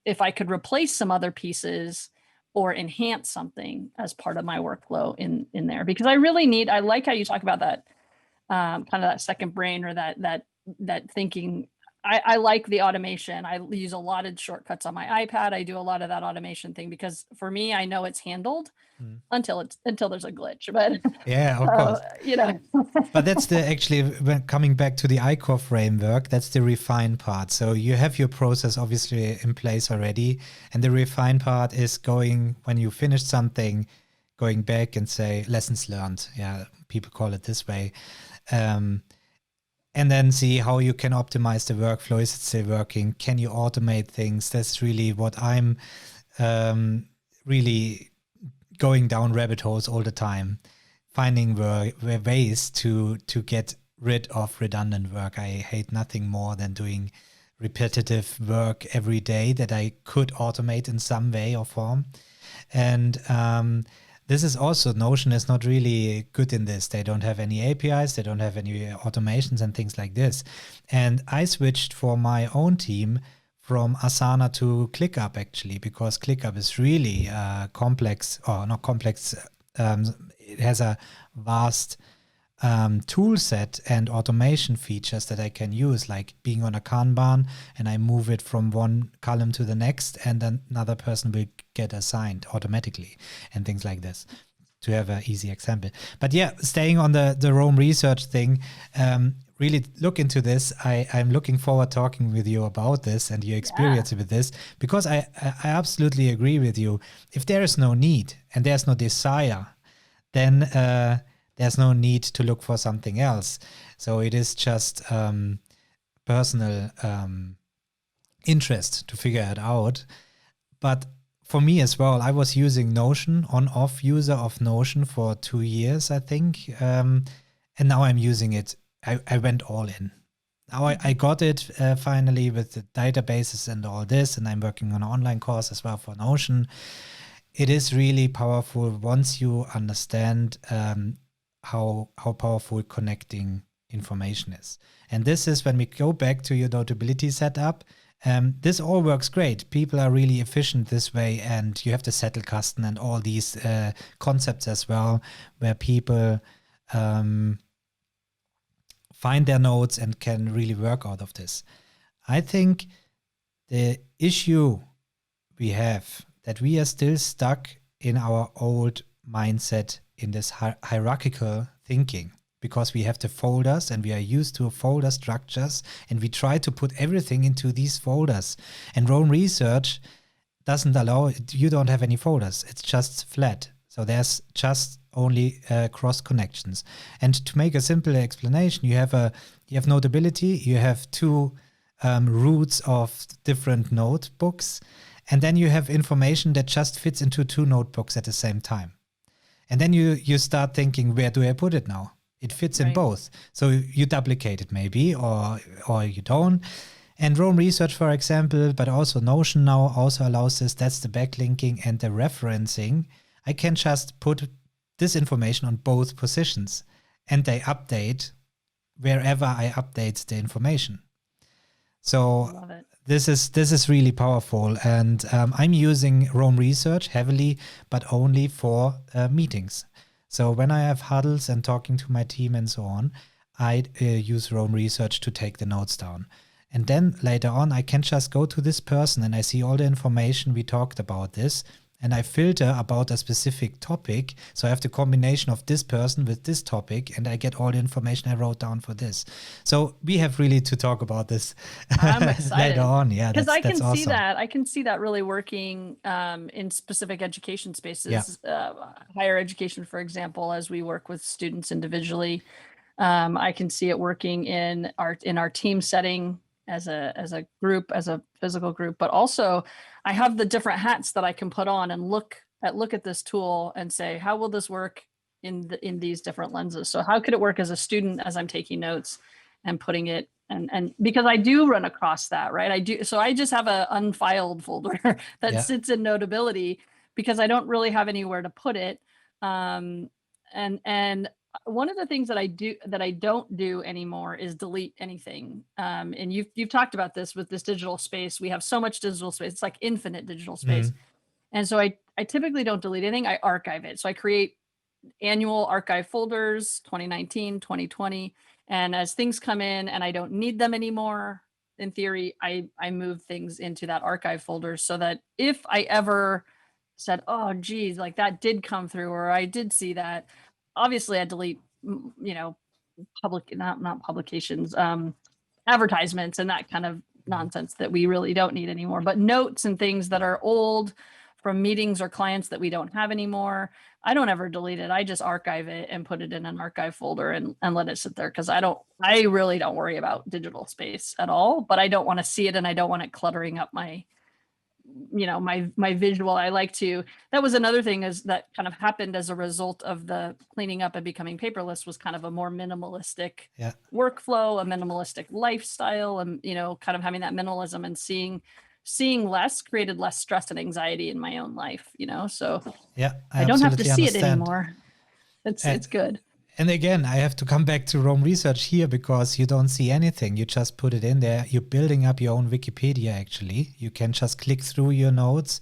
if I could replace some other pieces or enhance something as part of my workflow in there, because I like how you talk about that kind of that second brain or that thinking. I like the automation. I use a lot of shortcuts on my iPad. I do a lot of that automation thing because for me, I know it's handled until there's a glitch. But yeah, of course. But that's when coming back to the ICOR framework, that's the refine part. So you have your process obviously in place already, and the refine part is going when you finish something, going back and say lessons learned. Yeah, people call it this way. And then see how you can optimize the workflow. Is it still working? Can you automate things? That's really what I'm really going down rabbit holes all the time, finding ways to get rid of redundant work. I hate nothing more than doing repetitive work every day that I could automate in some way or form. And this is also, Notion is not really good in this. They don't have any APIs, they don't have any automations and things like this. And I switched for my own team from Asana to ClickUp actually, because ClickUp is really complex, or not complex, it has a vast tool set and automation features that I can use, like being on a Kanban and I move it from one column to the next and then another person will get assigned automatically and things like this, to have an easy example. But yeah, staying on the Rome Research thing, really look into this. I'm looking forward talking with you about this and your experience with this, because I absolutely agree with you. If there is no need and there's no desire, then there's no need to look for something else. So it is just personal interest to figure it out. But for me as well, I was using Notion, on-off user of Notion for 2 years, I think. And now I'm using it. I went all in. Now I got it finally with the databases and all this, and I'm working on an online course as well for Notion. It is really powerful once you understand how powerful connecting information is. And this is when we go back to your Notability setup. This all works great. People are really efficient this way, and you have the Zettelkasten and all these concepts as well, where people find their notes and can really work out of this. I think the issue we have, that we are still stuck in our old mindset in this hierarchical thinking, because we have the folders and we are used to folder structures and we try to put everything into these folders. And Rome Research doesn't allow it. You don't have any folders. It's just flat. So there's just only cross connections. And to make a simple explanation, you have Notability, you have two roots of different notebooks, and then you have information that just fits into two notebooks at the same time. And then you start thinking, where do I put it now? It fits in both. So you duplicate it maybe, or you don't. And Rome Research, for example, but also Notion now also allows this. That's the backlinking and the referencing. I can just put this information on both positions, and they update wherever I update the information. So Love it. this is really powerful, and I'm using Roam Research heavily, but only for meetings. So when I have huddles and talking to my team and so on, I use Roam Research to take the notes down. And then later on, I can just go to this person and I see all the information we talked about this, and I filter about a specific topic. So I have the combination of this person with this topic, and I get all the information I wrote down for this. So we have really to talk about this I'm excited later on. Yeah, because I can that's see awesome. that. I can see that really working in specific education spaces, higher education, for example, as we work with students individually. I can see it working in our team setting as a group, as a physical group, but also I have the different hats that I can put on and look at this tool and say, how will this work in these different lenses? So how could it work as a student as I'm taking notes and putting it, and because I do run across that, right? I do. So I just have a unfiled folder that sits in Notability because I don't really have anywhere to put it. And one of the things that I don't do anymore is delete anything. And you've talked about this with this digital space. We have so much digital space. It's like infinite digital space. And so I typically don't delete anything. I archive it. So I create annual archive folders, 2019, 2020. And as things come in and I don't need them anymore, in theory, I move things into that archive folder so that if I ever said, oh, geez, like that did come through, or I did see that, obviously I delete, not publications, advertisements and that kind of nonsense that we really don't need anymore. But notes and things that are old from meetings or clients that we don't have anymore, I don't ever delete it. I just archive it and put it in an archive folder and let it sit there, because I really don't worry about digital space at all, but I don't want to see it and I don't want it cluttering up my visual. I like to, that was another thing is that kind of happened as a result of the cleaning up and becoming paperless, was kind of a more minimalistic workflow, a minimalistic lifestyle, and, kind of having that minimalism and seeing less created less stress and anxiety in my own life, so I don't have to see it anymore. It's good. And again, I have to come back to Roam Research here, because you don't see anything. You just put it in there. You're building up your own Wikipedia, actually. You can just click through your notes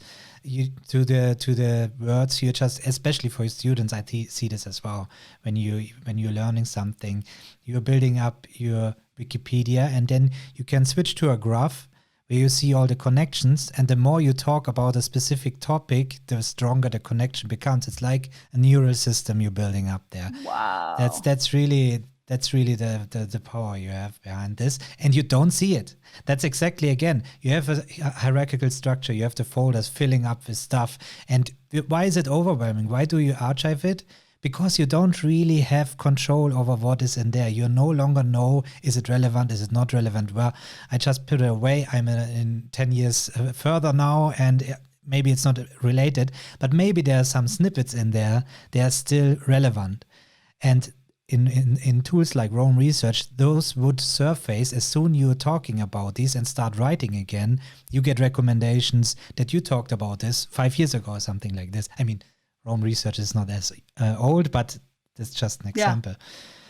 to the words. You just, especially for students, I see this as well. When you're learning something, you're building up your Wikipedia, and then you can switch to a graph where you see all the connections, and the more you talk about a specific topic, the stronger the connection becomes. It's like a neural system you're building up there. Wow. That's really the power you have behind this, and you don't see it. That's exactly, again, you have a hierarchical structure. You have the folders filling up with stuff. And why is it overwhelming? Why do you archive it? Because you don't really have control over what is in there. You no longer know, is it relevant, is it not relevant? Well, I just put it away. I'm in 10 years further now, and maybe it's not related, but maybe there are some snippets in there. They are still relevant. And in tools like Roam Research, those would surface as soon you're talking about these and start writing again. You get recommendations that you talked about this 5 years ago or something like this. I mean, Roam Research is not as old, but that's just an example.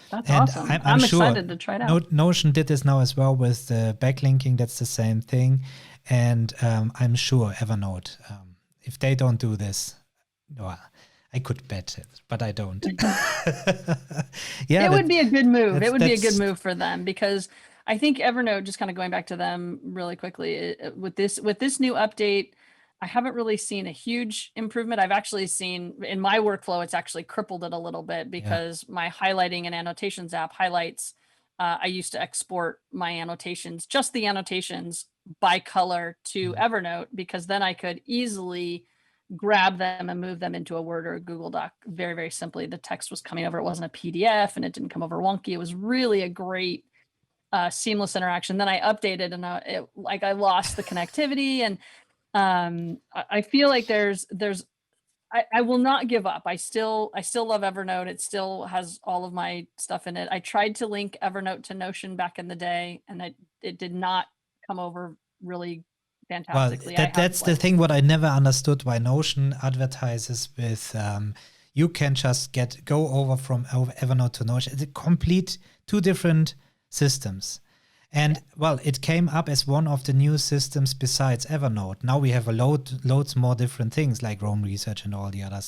That's awesome. I'm sure excited to try it out. Notion did this now as well with the backlinking. That's the same thing. And I'm sure Evernote, if they don't do this, well, I could bet it, but I don't. It would be a good move. It would be a good move for them, because I think Evernote, just kind of going back to them really quickly, with this new update, I haven't really seen a huge improvement. I've actually seen in my workflow, it's actually crippled it a little bit, because my highlighting and annotations app highlights. I used to export my annotations, just the annotations, by color to Evernote, because then I could easily grab them and move them into a Word or a Google Doc very, very simply. The text was coming over. It wasn't a PDF and it didn't come over wonky. It was really a great seamless interaction. Then I updated and I lost the connectivity, and I feel like I will not give up. I still love Evernote. It still has all of my stuff in it. I tried to link Evernote to Notion back in the day, and it did not come over really fantastically. Well, that's the thing what I never understood, why Notion advertises with you can just go over from Evernote to Notion. It's a complete two different systems. And well, it came up as one of the new systems besides Evernote. Now we have loads more different things like Roam Research and all the other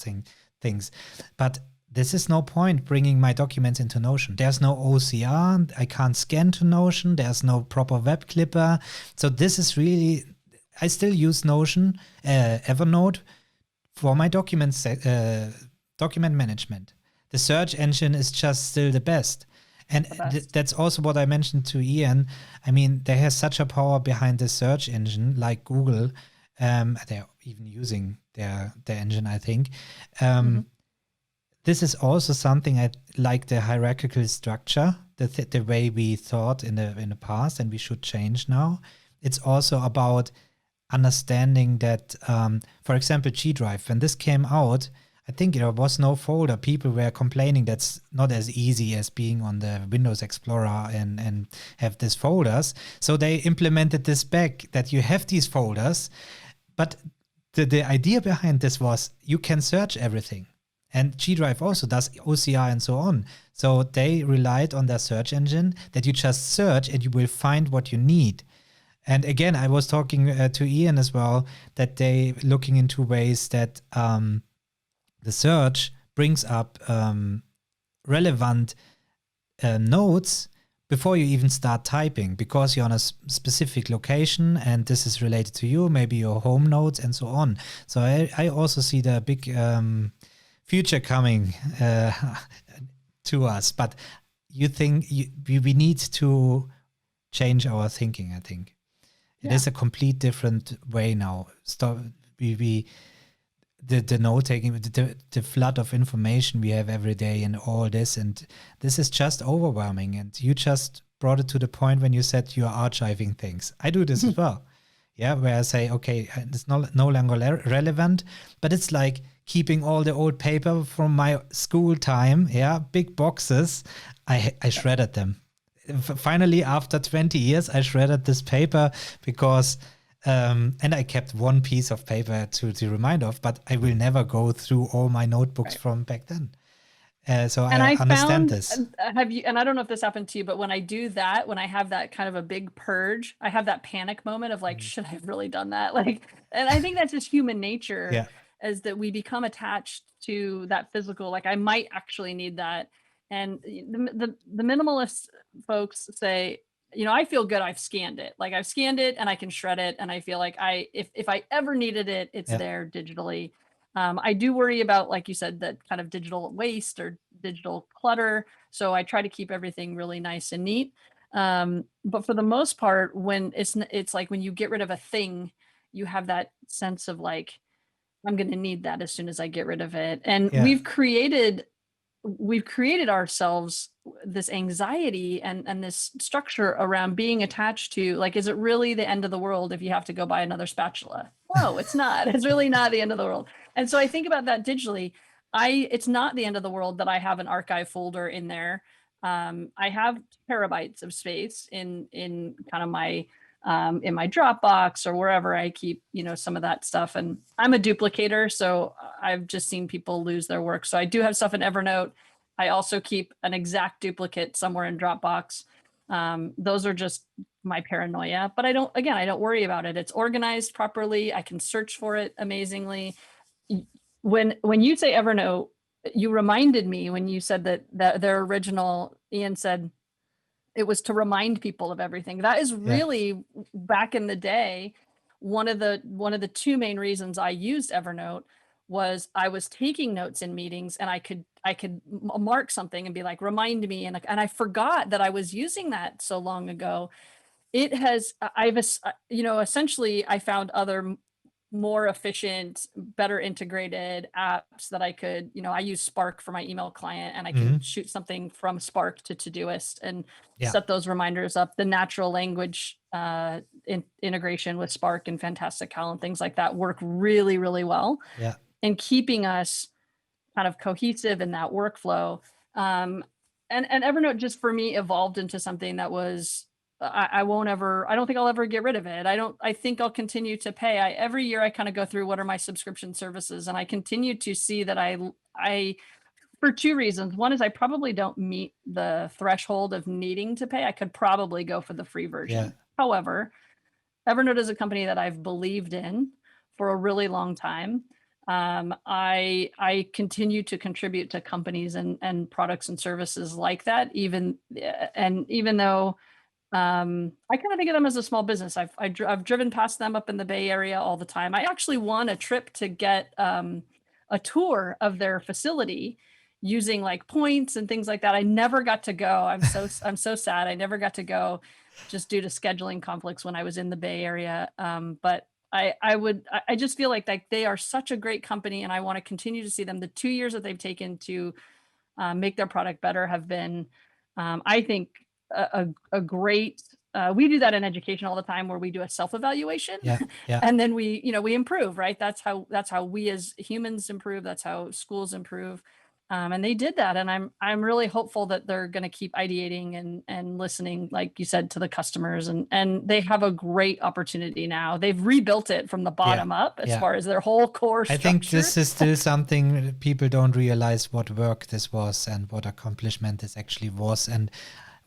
things. But this is no point bringing my documents into Notion. There's no OCR. I can't scan to Notion. There's no proper web clipper. So this is really, I still use Notion, Evernote for my document management. The search engine is just still the best. And that's also what I mentioned to Ian. I mean, they have such a power behind the search engine, like Google. They're even using their engine, I think. This is also something I like, the hierarchical structure, the way we thought in the past, and we should change now. It's also about understanding that, for example, G Drive, when this came out, I think there was no folder. People were complaining that's not as easy as being on the Windows Explorer and have these folders. So they implemented this back, that you have these folders. But the idea behind this was you can search everything. And G Drive also does OCR and so on. So they relied on their search engine that you just search and you will find what you need. And again, I was talking to Ian as well, that they looking into ways that the search brings up relevant notes before you even start typing, because you're on a specific location and this is related to you, maybe your home notes and so on. So I also see the big future coming to us. But you think we need to change our thinking, I think. It is a complete different way now. The note taking, the flood of information we have every day and all this, and this is just overwhelming. And you just brought it to the point when you said you are archiving things. I do this as well. Yeah, where I say, okay, it's no longer relevant, but it's like keeping all the old paper from my school time. Yeah, big boxes. I shredded them. Finally, after 20 years, I shredded this paper because. And I kept one piece of paper to remind of, but I will never go through all my notebooks from back then. So I understand this. Have you? And I don't know if this happened to you, but when I do that, when I have that kind of a big purge, I have that panic moment of like, should I have really done that? Like, and I think that's just human nature, is that we become attached to that physical. Like, I might actually need that. And the minimalist folks say, I feel good. I've scanned it. Like, I've scanned it and I can shred it. And I feel like if I ever needed it, it's there digitally. I do worry about, like you said, that kind of digital waste or digital clutter. So I try to keep everything really nice and neat. But for the most part, when it's like when you get rid of a thing, you have that sense of like, I'm going to need that as soon as I get rid of it. And we've created ourselves this anxiety and this structure around being attached to, like, is it really the end of the world if you have to go buy another spatula? No, it's not. It's really not the end of the world. And so I think about that digitally. It's not the end of the world that I have an archive folder in there. I have terabytes of space in kind of my in my Dropbox or wherever I keep, some of that stuff. And I'm a duplicator, so I've just seen people lose their work. So I do have stuff in Evernote. I also keep an exact duplicate somewhere in Dropbox. Those are just my paranoia, but I don't worry about it. It's organized properly. I can search for it amazingly. When you say Evernote, you reminded me when you said that their original, Ian said, it was to remind people of everything. That is really back in the day. One of the two main reasons I used Evernote was I was taking notes in meetings and I could mark something and be like, remind me. And I forgot that I was using that so long ago. Essentially I found other more efficient, better integrated apps that I could, I use Spark for my email client, and I can shoot something from Spark to Todoist and set those reminders up. The natural language integration with Spark and Fantastical and things like that work really, really well. Yeah. And keeping us kind of cohesive in that workflow. And Evernote just for me evolved into something that was I won't ever, I don't think I'll ever get rid of it. I think I'll continue to pay. Every year I kind of go through what are my subscription services, and I continue to see that for two reasons. One is I probably don't meet the threshold of needing to pay. I could probably go for the free version. Yeah. However, Evernote is a company that I've believed in for a really long time. I continue to contribute to companies and products and services like that, even though I kind of think of them as a small business. I've driven past them up in the Bay Area all the time. I actually won a trip to get a tour of their facility using like points and things like that. I never got to go. I'm so sad. I never got to go just due to scheduling conflicts when I was in the Bay Area. But I just feel like they are such a great company, and I want to continue to see them. The 2 years that they've taken to make their product better have been, I think, a great. We do that in education all the time, where we do a self-evaluation, Yeah. Yeah. and then we improve, right? That's how we as humans improve. That's how schools improve. And they did that, and I'm really hopeful that they're going to keep ideating and listening, like you said, to the customers, and they have a great opportunity now. They've rebuilt it from the bottom up as far as their whole core structure. I think this is still something people don't realize, what work this was and what accomplishment this actually was. And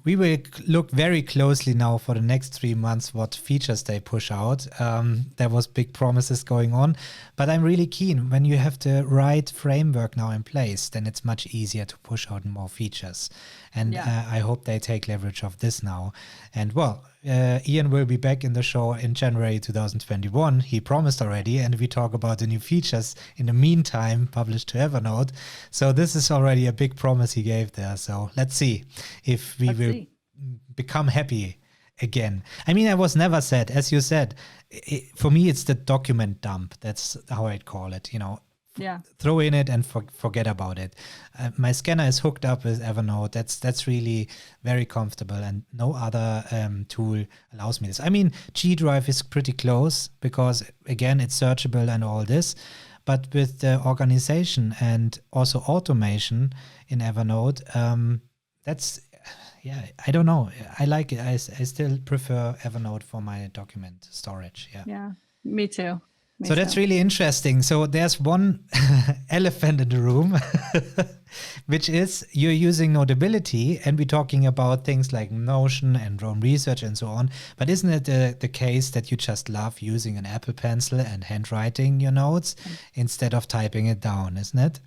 we will look very closely now for the next 3 months what features they push out. There was big promises going on, but I'm really keen. When you have the right framework now in place, then it's much easier to push out more features. And I hope they take leverage of this now. And well, Ian will be back in the show in January 2021. He promised already, and we talk about the new features in the meantime published to Evernote. So this is already a big promise he gave there. So let's see if we will become happy again. I mean, I was never sad, as you said. For me, it's the document dump. That's how I'd call it. Throw in it and forget about it. My scanner is hooked up with Evernote. That's really very comfortable, and no other tool allows me this. I mean, G Drive is pretty close because, again, it's searchable and all this. But with the organization and also automation in Evernote, I don't know. I like it. I still prefer Evernote for my document storage. Yeah, me too. So that's really interesting. So there's one elephant in the room, which is you're using Notability, and we're talking about things like Notion and drone research and so on. But isn't it the case that you just love using an Apple Pencil and handwriting your notes instead of typing it down, isn't it?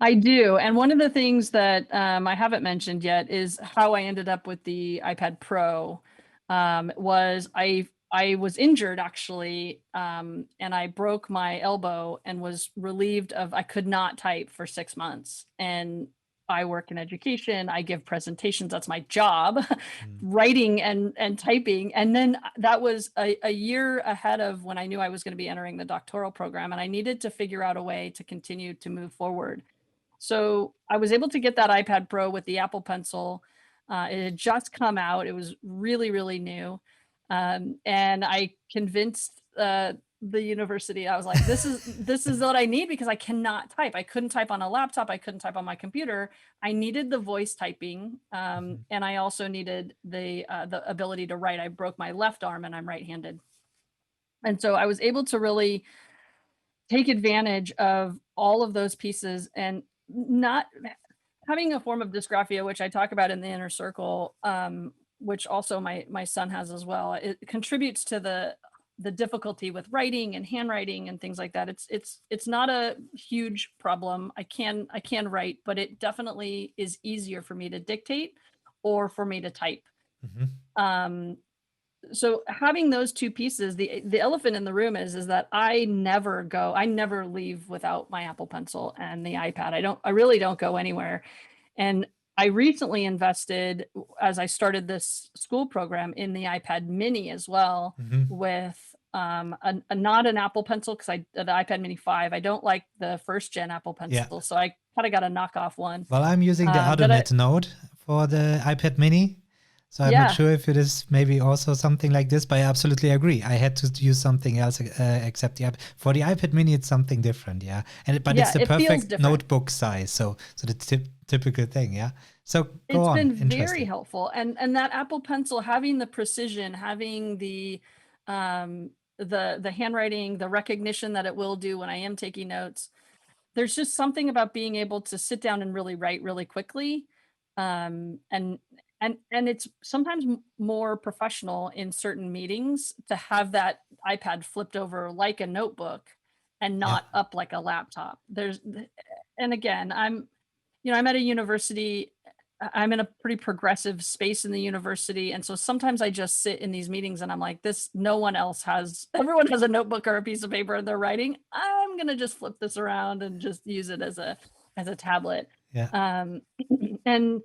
I do. And one of the things that I haven't mentioned yet is how I ended up with the iPad Pro. Was I was injured, actually, and I broke my elbow and was relieved of, I could not type for 6 months. And I work in education. I give presentations. That's my job, writing and typing. And then that was a year ahead of when I knew I was going to be entering the doctoral program, and I needed to figure out a way to continue to move forward. So I was able to get that iPad Pro with the Apple Pencil. It had just come out. It was really, really new. And I convinced the university. I was like, this is what I need, because I cannot type. I couldn't type on a laptop. I couldn't type on my computer. I needed the voice typing, and I also needed the ability to write. I broke my left arm, and I'm right-handed, and so I was able to really take advantage of all of those pieces, and not having a form of dysgraphia, which I talk about in the inner circle, which also my son has as well. It contributes to the difficulty with writing and handwriting and things like that. It's not a huge problem. I can write, but it definitely is easier for me to dictate or for me to type. So having those two pieces, the elephant in the room is that I never leave without my Apple Pencil and the iPad. I really don't go anywhere. And I recently invested, as I started this school program, in the iPad mini as well, with not an Apple Pencil, because the iPad mini 5, I don't like the first gen Apple Pencil. So I kind of got a knockoff one. Well, I'm using the AutoNet Note for the iPad mini. So I'm not sure if it is maybe also something like this, but I absolutely agree. I had to use something else except the iPad. For the iPad Mini, it's something different, yeah. But it's the perfect notebook size, so the typical thing, yeah. So go on. It's been very helpful, and that Apple Pencil, having the precision, having the handwriting, the recognition that it will do when I am taking notes. There's just something about being able to sit down and really write really quickly. And it's sometimes more professional in certain meetings to have that iPad flipped over like a notebook and not up like a laptop. And again, I'm at a university. I'm in a pretty progressive space in the university. And so sometimes I just sit in these meetings and I'm like, everyone has a notebook or a piece of paper and they're writing. I'm going to just flip this around and just use it as a tablet. Yeah. And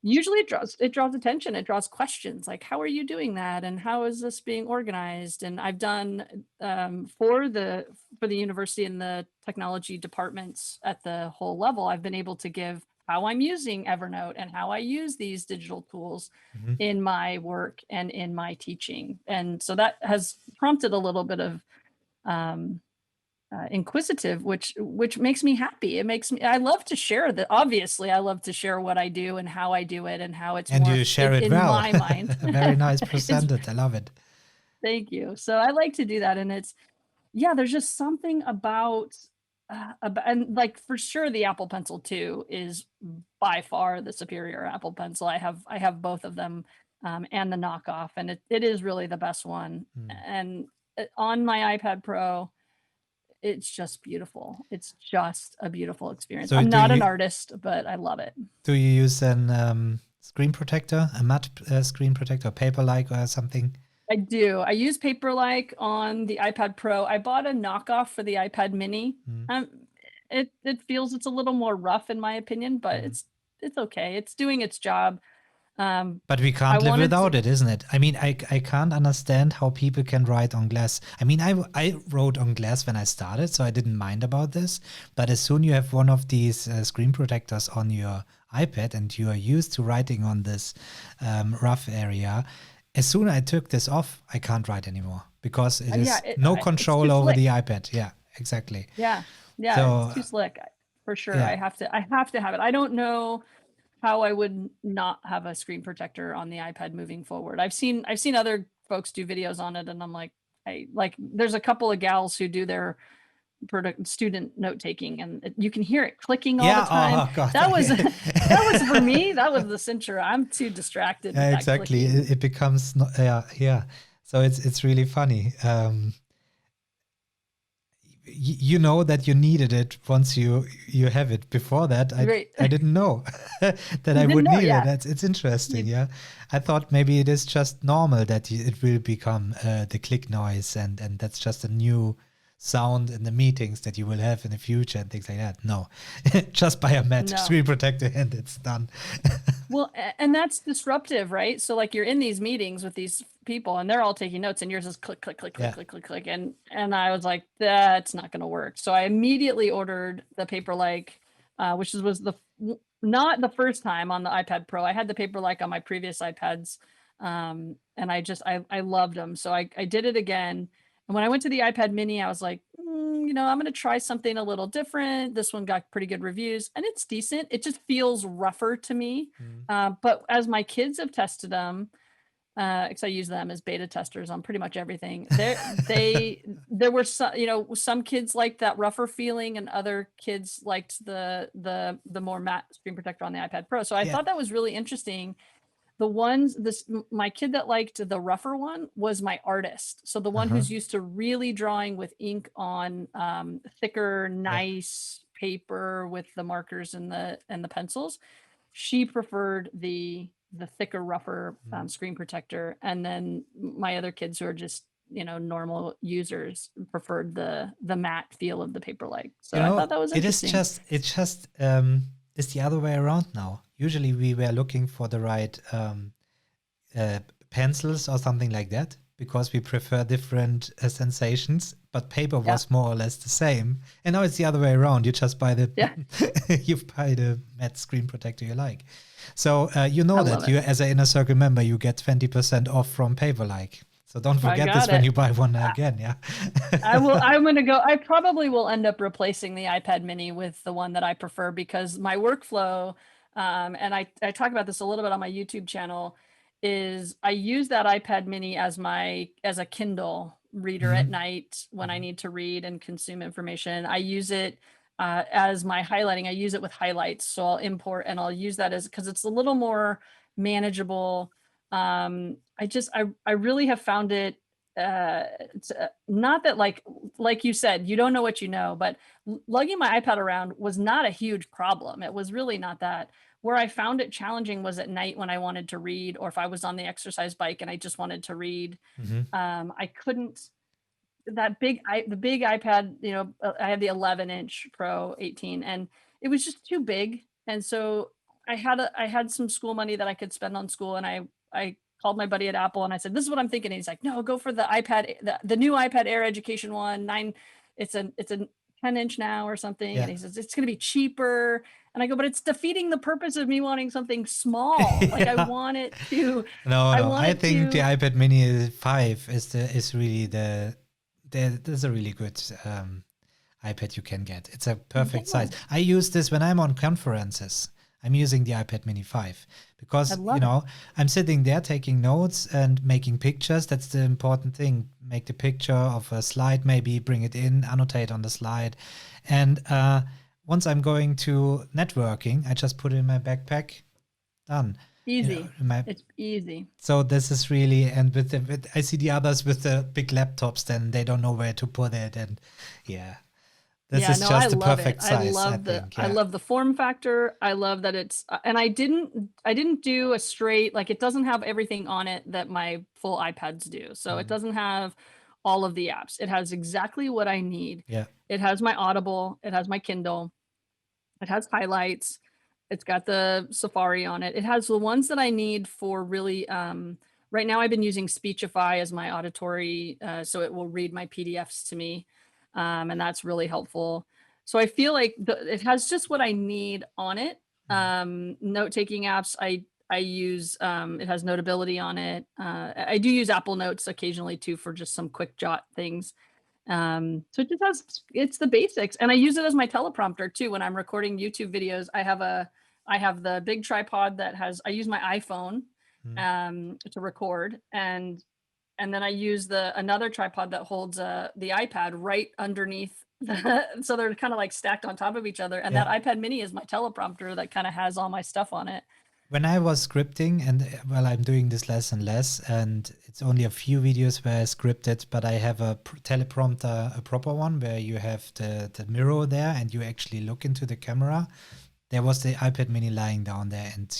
usually it draws attention. It draws questions like, how are you doing that? And how is this being organized? And I've done for the university and the technology departments at the whole level, I've been able to give how I'm using Evernote and how I use these digital tools in my work and in my teaching. And so that has prompted a little bit of inquisitive, which makes me happy. I love to share that. Obviously, I love to share what I do and how I do it and how it's you share it in well. my mind. Very nice presented. I love it. Thank you. So I like to do that, and there's just something about and like for sure the Apple Pencil 2 is by far the superior Apple Pencil. I have both of them and the knockoff, and it is really the best one. And on my iPad Pro, it's just beautiful. It's just a beautiful experience. So I'm not an artist, but I love it. Do you use an screen protector, a matte screen protector, Paperless or something? I do. I use Paperless on the iPad Pro. I bought a knockoff for the iPad Mini. It feels it's a little more rough in my opinion, but it's okay. It's doing its job. But we can't live without it, isn't it? I mean, I can't understand how people can write on glass. I mean, I wrote on glass when I started, so I didn't mind about this. But as soon you have one of these screen protectors on your iPad and you are used to writing on this rough area, as soon as I took this off, I can't write anymore because it is no control over the iPad. Yeah, exactly. Yeah, so, it's too slick for sure. Yeah. I have to have it. I don't know how I would not have a screen protector on the iPad moving forward. I've seen other folks do videos on it, and I'm like, there's a couple of gals who do their student note taking, and you can hear it clicking all the time. Oh, God. That was for me. That was the cincher. I'm too distracted. Yeah, exactly. It becomes So it's really funny. You know that you needed it once you have it. Before that, I didn't know that I would need it. It's interesting. I thought maybe it is just normal that it will become the click noise, and that's just a new sound in the meetings that you will have in the future and things like that. No, just buy a matte screen protector and it's done. Well, and that's disruptive, right? So like you're in these meetings with these people and they're all taking notes and yours is click, click, click, click, click, click, click. And I was like, that's not going to work. So I immediately ordered the Paperless, which was not the first time on the iPad Pro. I had the Paperless on my previous iPads. And I loved them. So I did it again. And when I went to the iPad Mini, I was like, I'm going to try something a little different. This one got pretty good reviews and it's decent. It just feels rougher to me. But as my kids have tested them, because I use them as beta testers on pretty much everything, there were some kids liked that rougher feeling and other kids liked the more matte screen protector on the iPad Pro. So I thought that was really interesting. My kid that liked the rougher one was my artist. So the one who's used to really drawing with ink on thicker, nice paper with the markers and the pencils. She preferred the thicker, rougher screen protector. And then my other kids who are just, normal users preferred the matte feel of the Paperless. So I thought that was interesting. It's the other way around now. Usually we were looking for the right pencils or something like that. because we prefer different sensations, but paper Yeah. was more or less the same. And now it's the other way around. You just buy the you buy the matte screen protector you like. So you know that you, as an Inner Circle member, you get 20% off from Paperlike. So don't forget this when you buy one again. Yeah. I probably will end up replacing the iPad mini with the one that I prefer, because my workflow, and I talk about this a little bit on my YouTube channel, is I use that iPad mini as a Kindle reader at night when I need to read and consume information. I use it as my highlighting. I use it with highlights. So I'll import and I'll use that because it's a little more manageable. I really have found it, not that like you said, you don't know what you know, but lugging my iPad around was not a huge problem. It was really not that. Where I found it challenging was at night when I wanted to read, or if I was on the exercise bike and I just wanted to read. I couldn't. The big iPad, I had the 11-inch Pro 18, and it was just too big. And so I had some school money that I could spend on school, and I called my buddy at Apple and I said, "This is what I'm thinking." And he's like, "No, go for the iPad, the new iPad Air Education one. It's a 10-inch now or something." Yeah. And he says, "It's going to be cheaper." And I go, "But it's defeating the purpose of me wanting something small. Like I want it to." No. I think the iPad Mini 5 is really there's a really good iPad you can get. It's a perfect size. I use this when I'm on conferences. I'm using the iPad Mini 5 because, I'm sitting there taking notes and making pictures. That's the important thing. Make the picture of a slide, maybe bring it in, annotate on the slide. And once I'm going to networking, I just put it in my backpack, done. Easy. It's easy. So this is really, and I see the others with the big laptops, then they don't know where to put it. And this is just the perfect size. I love the form factor. I love that it's, and I didn't do a straight, like it doesn't have everything on it that my full iPads do. So it doesn't have all of the apps. It has exactly what I need. Yeah. It has my Audible. It has my Kindle. It has highlights. It's got the Safari on it. It has the ones that I need for really, right now I've been using Speechify as my auditory, so it will read my PDFs to me. And that's really helpful. So I feel like it has just what I need on it. Note-taking apps, I use, it has Notability on it. I do use Apple Notes occasionally too for just some quick jot things. So it just it's the basics. And I use it as my teleprompter too. When I'm recording YouTube videos, I have the big tripod I use my iPhone to record, and then I use another tripod that holds the iPad right underneath so they're kind of like stacked on top of each other. And that iPad mini is my teleprompter that kind of has all my stuff on it. When I was scripting, and I'm doing this less and less, and it's only a few videos where I scripted, but I have a teleprompter, a proper one, where you have the Miro there and you actually look into the camera. There was the iPad mini lying down there and,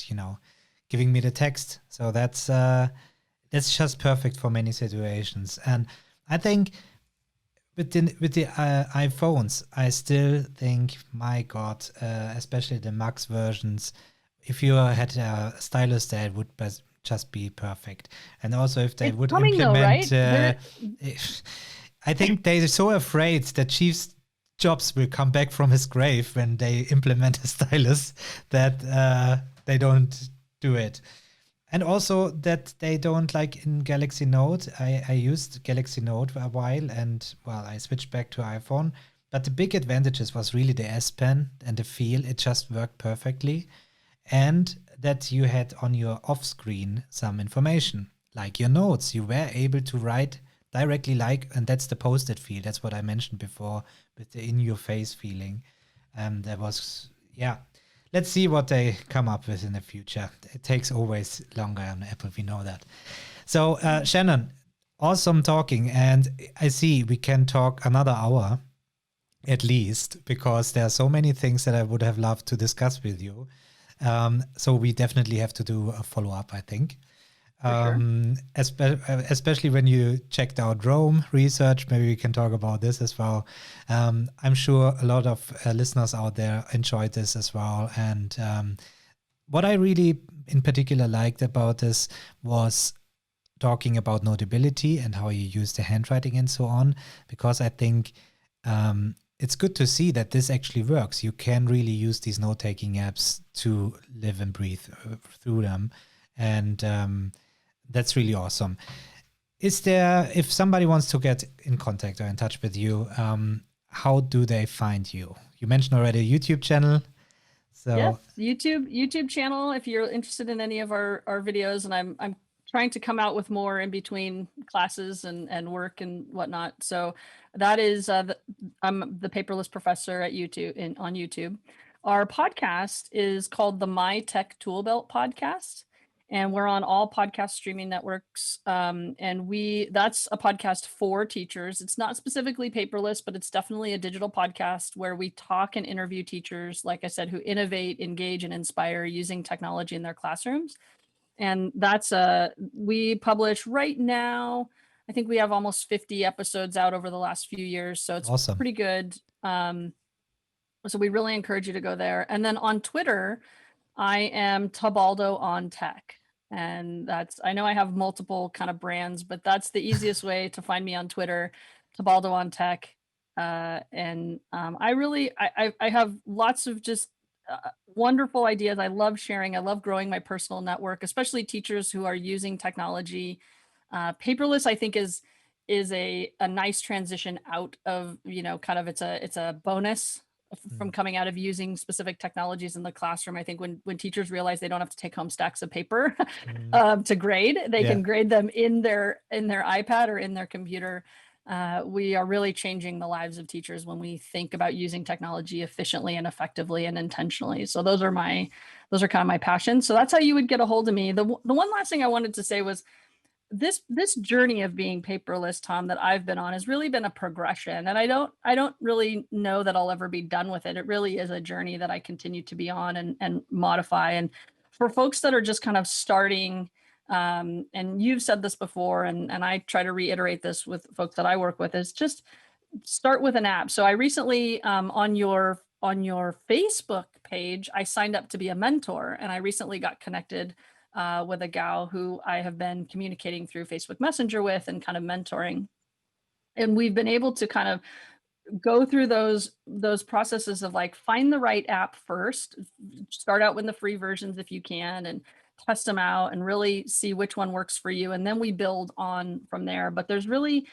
giving me the text. So that's just perfect for many situations. And I think with the iPhones, I still think, my God, especially the Max versions, if you had a stylus there, it would just be perfect. And also if they would implement, I think they're so afraid that Chief Jobs will come back from his grave when they implement a stylus that they don't do it. And also that they don't, like in Galaxy Note, I used Galaxy Note for a while and, I switched back to iPhone. But the big advantages was really the S Pen and the feel. It just worked perfectly. And that you had on your off screen some information, like your notes. You were able to write directly, and that's the post-it feel. That's what I mentioned before with the in-your-face feeling. There was, Let's see what they come up with in the future. It takes always longer on Apple, we know that. So, Shannon, awesome talking. And I see we can talk another hour at least, because there are so many things that I would have loved to discuss with you. So we definitely have to do a follow-up, I think. Especially when you checked out Rome research, maybe we can talk about this as well. I'm sure a lot of listeners out there enjoyed this as well. And what I really in particular liked about this was talking about Notability and how you use the handwriting and so on, because I think it's good to see that this actually works. You can really use these note-taking apps to live and breathe through them. And that's really awesome. Is there, if somebody wants to get in contact or in touch with you, how do they find you? You mentioned already a YouTube channel. So yes, YouTube channel, if you're interested in any of our videos, and I'm trying to come out with more in between classes and work and whatnot. So that is, I'm the Paperless Professor at YouTube on YouTube. Our podcast is called the My Tech Tool Belt Podcast, and we're on all podcast streaming networks. And that's a podcast for teachers. It's not specifically paperless, but it's definitely a digital podcast where we talk and interview teachers, like I said, who innovate, engage, and inspire using technology in their classrooms. And that's we publish right now, I think we have almost 50 episodes out over the last few years. So it's awesome. Pretty good. So we really encourage you to go there. And then on Twitter, I am Tabaldo on Tech. And I know I have multiple kind of brands, but that's the easiest way to find me on Twitter, Tabaldo on Tech. I have lots of just wonderful ideas. I love sharing. I love growing my personal network, especially teachers who are using technology. Paperless, I think, is a nice transition out of, kind of it's a bonus from coming out of using specific technologies in the classroom. I think when teachers realize they don't have to take home stacks of paper to grade, they can grade them in their iPad or in their computer. We are really changing the lives of teachers when we think about using technology efficiently and effectively and intentionally. So those are kind of my passions. So that's how you would get a hold of me. The one last thing I wanted to say was this journey of being paperless, Tom, that I've been on has really been a progression. And I don't really know that I'll ever be done with it. It really is a journey that I continue to be on and modify. And for folks that are just kind of starting, and you've said this before, and I try to reiterate this with folks that I work with, is just start with an app. So I recently, on your Facebook page, I signed up to be a mentor, and I recently got connected with a gal who I have been communicating through Facebook Messenger with and kind of mentoring. And we've been able to kind of go through those processes of like, find the right app first, start out with the free versions if you can, and test them out and really see which one works for you. And then we build on from there. But there's really,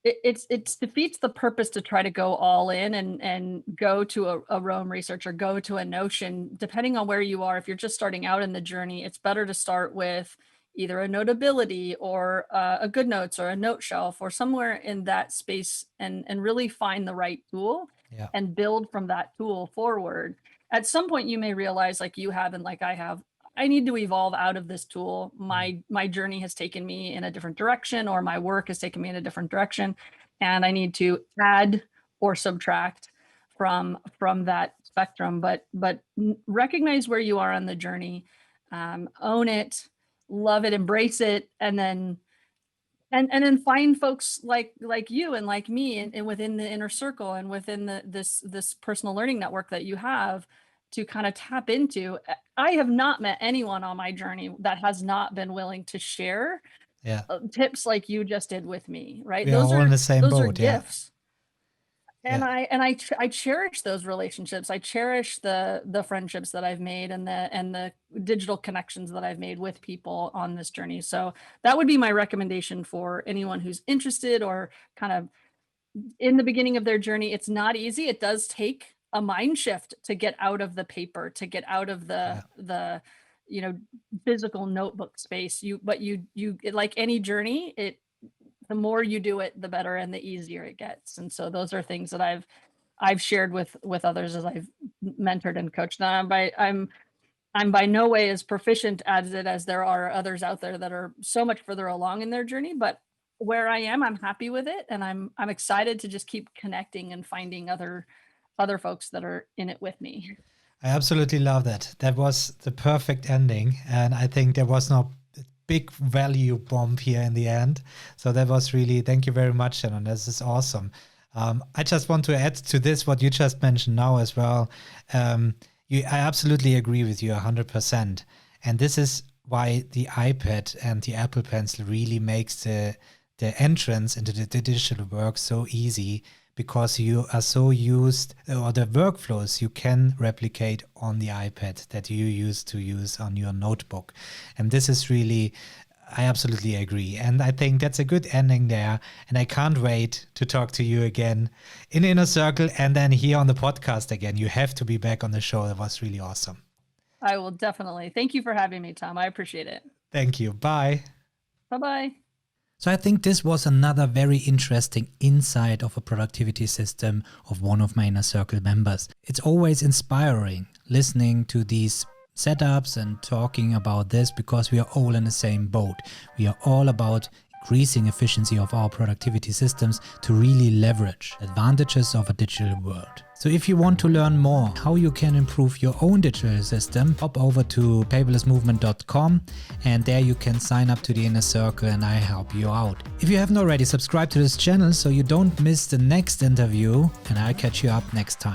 it defeats the purpose to try to go all in and go to a Roam Research or go to a Notion, depending on where you are. If you're just starting out in the journey, it's better to start with either a Notability or a GoodNotes or a Note Shelf or somewhere in that space, and really find the right tool and build from that tool forward. At some point, you may realize, like you have and like I have, I need to evolve out of this tool. My journey has taken me in a different direction, or my work has taken me in a different direction, and I need to add or subtract from that spectrum. But recognize where you are on the journey, own it, love it, embrace it, and then find folks like you and like me, and within the inner circle and within this personal learning network that you have, to kind of tap into. I have not met anyone on my journey that has not been willing to share tips like you just did with me, right? We are all in the same boat. Those are gifts. And I cherish those relationships. I cherish the friendships that I've made and the digital connections that I've made with people on this journey. So that would be my recommendation for anyone who's interested or kind of in the beginning of their journey. It's not easy. It does take a mind shift to get out of the paper, to get out of the physical notebook space. But you like any journey, the more you do it, the better and the easier it gets. And so those are things that I've shared with others as I've mentored and coached. Now I'm by no way as proficient at it as there are others out there that are so much further along in their journey, but where I am, I'm happy with it, and I'm excited to just keep connecting and finding other folks that are in it with me. I absolutely love that. That was the perfect ending, and I think there was no big value bomb here in the end. So that was really, thank you very much, Shannon. This is awesome. I just want to add to this what you just mentioned now as well. I absolutely agree with you 100%. And this is why the iPad and the Apple Pencil really makes the entrance into the digital work so easy, because you are so used, or the workflows you can replicate on the iPad that you used to use on your notebook. And this is really, I absolutely agree. And I think that's a good ending there. And I can't wait to talk to you again in Inner Circle and then here on the podcast again. You have to be back on the show. It was really awesome. I will definitely. Thank you for having me, Tom. I appreciate it. Thank you. Bye. Bye-bye. So I think this was another very interesting insight of a productivity system of one of my Inner Circle members. It's always inspiring listening to these setups and talking about this, because we are all in the same boat. We are all about increasing efficiency of our productivity systems to really leverage advantages of a digital world. So if you want to learn more how you can improve your own digital system, hop over to paperlessmovement.com, and there you can sign up to the Inner Circle and I help you out. If you haven't already, subscribe to this channel so you don't miss the next interview, and I'll catch you up next time.